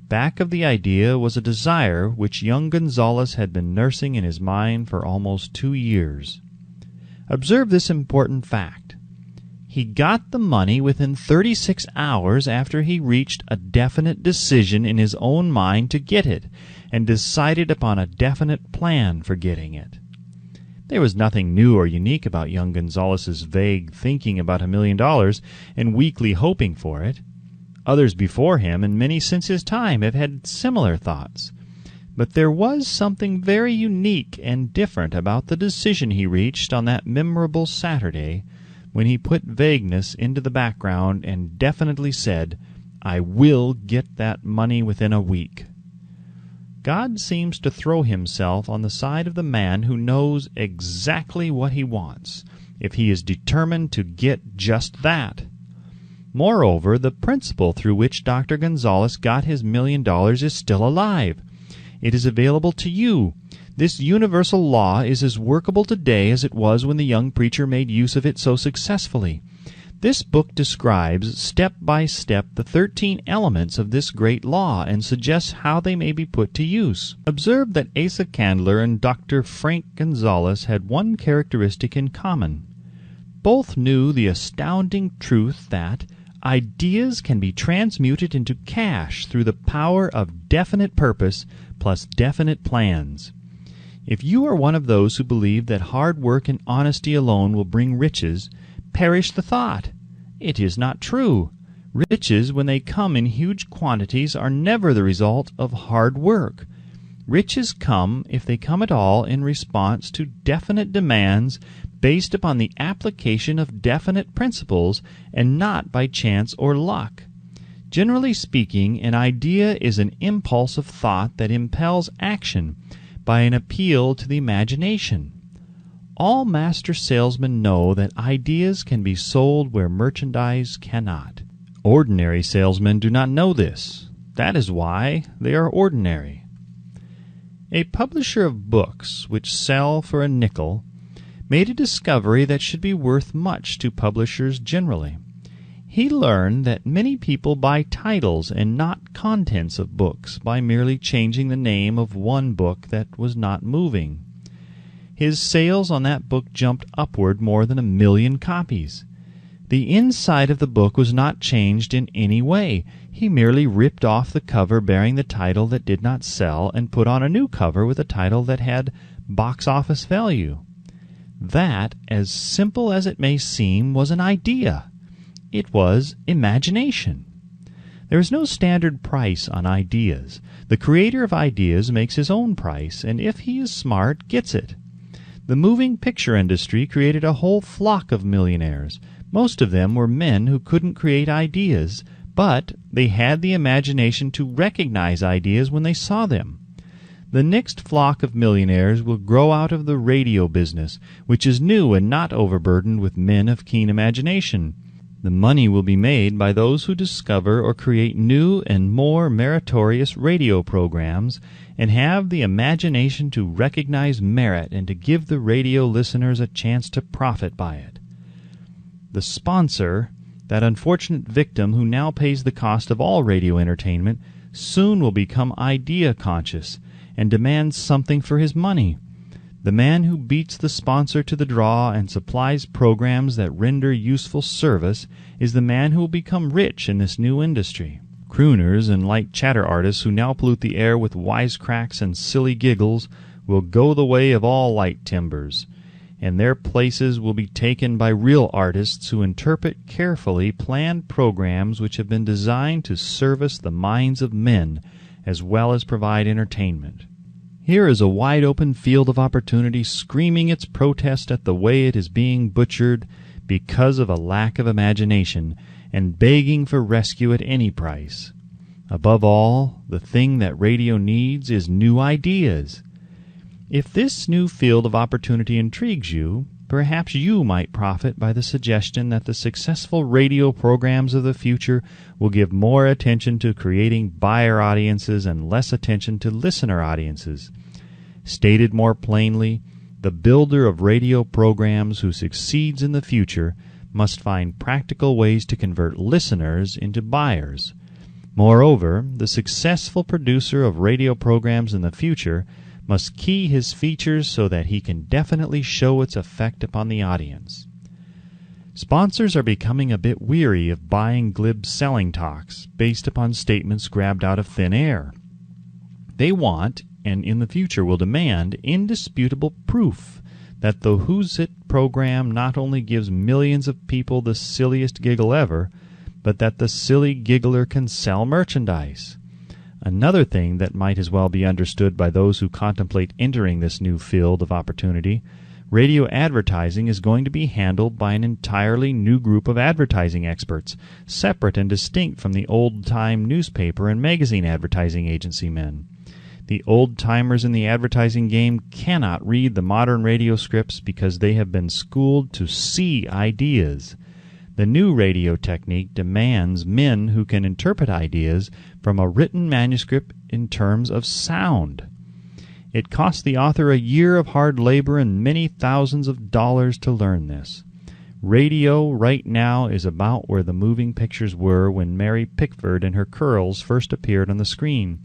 Back of the idea was a desire which young Gonzalez had been nursing in his mind for almost 2 years. Observe this important fact. He got the money within 36 hours after he reached a definite decision in his own mind to get it, and decided upon a definite plan for getting it. There was nothing new or unique about young Gonzalez's vague thinking about $1 million and weakly hoping for it. Others before him, and many since his time, have had similar thoughts. But there was something very unique and different about the decision he reached on that memorable Saturday when he put vagueness into the background and definitely said, "I will get that money within a week." God seems to throw himself on the side of the man who knows exactly what he wants, if he is determined to get just that. Moreover, the principle through which Dr. Gonzalez got his $1 million is still alive. It is available to you. This universal law is as workable today as it was when the young preacher made use of it so successfully. This book describes step by step the 13 elements of this great law and suggests how they may be put to use. Observe that Asa Candler and Dr. Frank Gonzalez had one characteristic in common. Both knew the astounding truth that ideas can be transmuted into cash through the power of definite purpose plus definite plans. If you are one of those who believe that hard work and honesty alone will bring riches, perish the thought. It is not true. Riches, when they come in huge quantities, are never the result of hard work. Riches come, if they come at all, in response to definite demands based upon the application of definite principles and not by chance or luck. Generally speaking, an idea is an impulse of thought that impels action by an appeal to the imagination. All master salesmen know that ideas can be sold where merchandise cannot. Ordinary salesmen do not know this. That is why they are ordinary. A publisher of books which sell for a nickel made a discovery that should be worth much to publishers generally. He learned that many people buy titles and not contents of books by merely changing the name of one book that was not moving. His sales on that book jumped upward more than 1 million copies. The inside of the book was not changed in any way. He merely ripped off the cover bearing the title that did not sell and put on a new cover with a title that had box office value. That, as simple as it may seem, was an idea. It was imagination. There is no standard price on ideas. The creator of ideas makes his own price, and if he is smart, gets it. The moving picture industry created a whole flock of millionaires. Most of them were men who couldn't create ideas, but they had the imagination to recognize ideas when they saw them. The next flock of millionaires will grow out of the radio business, which is new and not overburdened with men of keen imagination. The money will be made by those who discover or create new and more meritorious radio programs and have the imagination to recognize merit and to give the radio listeners a chance to profit by it. The sponsor, that unfortunate victim who now pays the cost of all radio entertainment, soon will become idea conscious and demands something for his money. The man who beats the sponsor to the draw and supplies programs that render useful service is the man who will become rich in this new industry. Crooners and light chatter artists who now pollute the air with wisecracks and silly giggles will go the way of all light timbers, and their places will be taken by real artists who interpret carefully planned programs which have been designed to service the minds of men as well as provide entertainment. Here is a wide-open field of opportunity screaming its protest at the way it is being butchered because of a lack of imagination, and begging for rescue at any price. Above all, the thing that radio needs is new ideas. If this new field of opportunity intrigues you, perhaps you might profit by the suggestion that the successful radio programs of the future will give more attention to creating buyer audiences and less attention to listener audiences. Stated more plainly, the builder of radio programs who succeeds in the future must find practical ways to convert listeners into buyers. Moreover, the successful producer of radio programs in the future must key his features so that he can definitely show its effect upon the audience. Sponsors are becoming a bit weary of buying glib selling talks based upon statements grabbed out of thin air. They want, and in the future will demand, indisputable proof that the Who's It program not only gives millions of people the silliest giggle ever, but that the silly giggler can sell merchandise. Another thing that might as well be understood by those who contemplate entering this new field of opportunity: radio advertising is going to be handled by an entirely new group of advertising experts, separate and distinct from the old-time newspaper and magazine advertising agency men. The old-timers in the advertising game cannot read the modern radio scripts because they have been schooled to see ideas. The new radio technique demands men who can interpret ideas from a written manuscript in terms of sound. It costs the author a year of hard labor and many thousands of dollars to learn this. Radio right now is about where the moving pictures were when Mary Pickford and her curls first appeared on the screen.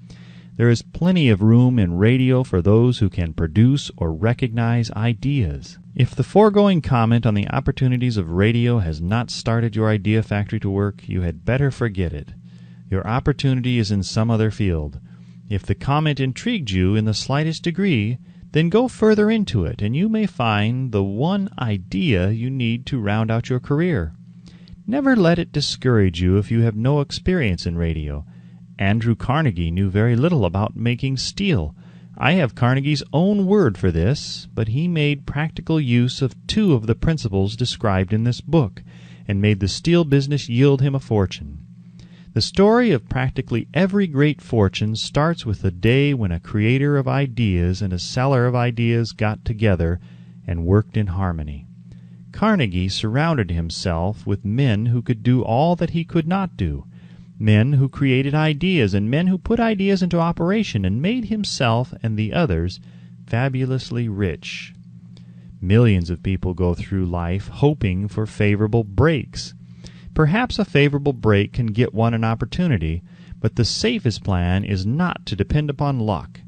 There is plenty of room in radio for those who can produce or recognize ideas. If the foregoing comment on the opportunities of radio has not started your idea factory to work, you had better forget it. Your opportunity is in some other field. If the comment intrigued you in the slightest degree, then go further into it, and you may find the one idea you need to round out your career. Never let it discourage you if you have no experience in radio. Andrew Carnegie knew very little about making steel. I have Carnegie's own word for this, but he made practical use of 2 of the principles described in this book, and made the steel business yield him a fortune. The story of practically every great fortune starts with the day when a creator of ideas and a seller of ideas got together and worked in harmony. Carnegie surrounded himself with men who could do all that he could not do, men who created ideas and men who put ideas into operation and made himself and the others fabulously rich. Millions of people go through life hoping for favorable breaks. Perhaps a favorable break can get one an opportunity, but the safest plan is not to depend upon luck.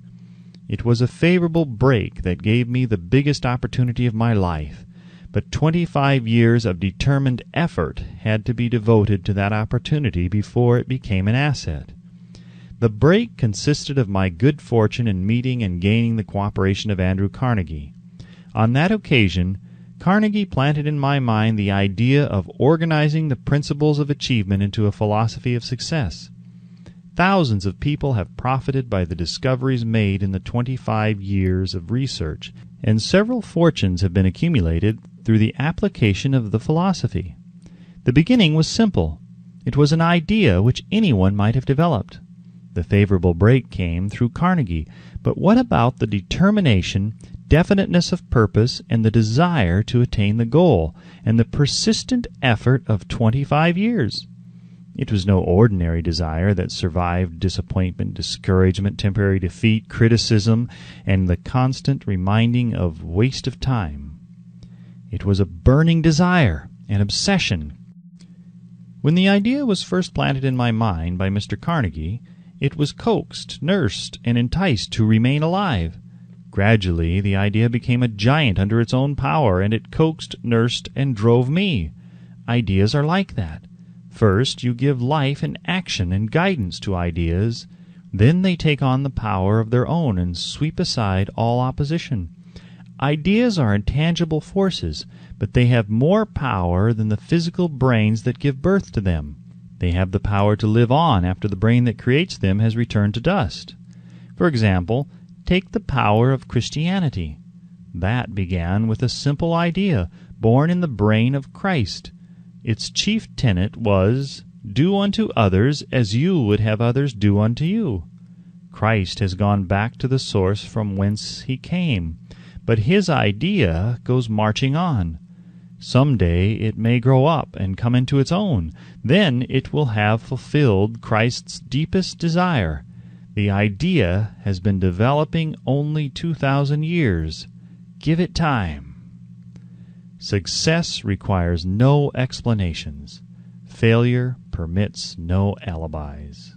It was a favorable break that gave me the biggest opportunity of my life, but 25 years of determined effort had to be devoted to that opportunity before it became an asset. The break consisted of my good fortune in meeting and gaining the cooperation of Andrew Carnegie. On that occasion, Carnegie planted in my mind the idea of organizing the principles of achievement into a philosophy of success. Thousands of people have profited by the discoveries made in the 25 years of research, and several fortunes have been accumulated through the application of the philosophy. The beginning was simple. It was an idea which anyone might have developed. The favorable break came through Carnegie, but what about the determination, definiteness of purpose, and the desire to attain the goal, and the persistent effort of 25 years? It was no ordinary desire that survived disappointment, discouragement, temporary defeat, criticism, and the constant reminding of waste of time. It was a burning desire, an obsession. When the idea was first planted in my mind by Mr. Carnegie, it was coaxed, nursed, and enticed to remain alive. Gradually, the idea became a giant under its own power, and it coaxed, nursed, and drove me. Ideas are like that. First, you give life and action and guidance to ideas. Then they take on the power of their own and sweep aside all opposition. Ideas are intangible forces, but they have more power than the physical brains that give birth to them. They have the power to live on after the brain that creates them has returned to dust. For example, take the power of Christianity. That began with a simple idea, born in the brain of Christ. Its chief tenet was, "Do unto others as you would have others do unto you." Christ has gone back to the source from whence he came, but his idea goes marching on. Some day it may grow up and come into its own. Then it will have fulfilled Christ's deepest desire. The idea has been developing only 2,000 years. Give it time. Success requires no explanations. Failure permits no alibis.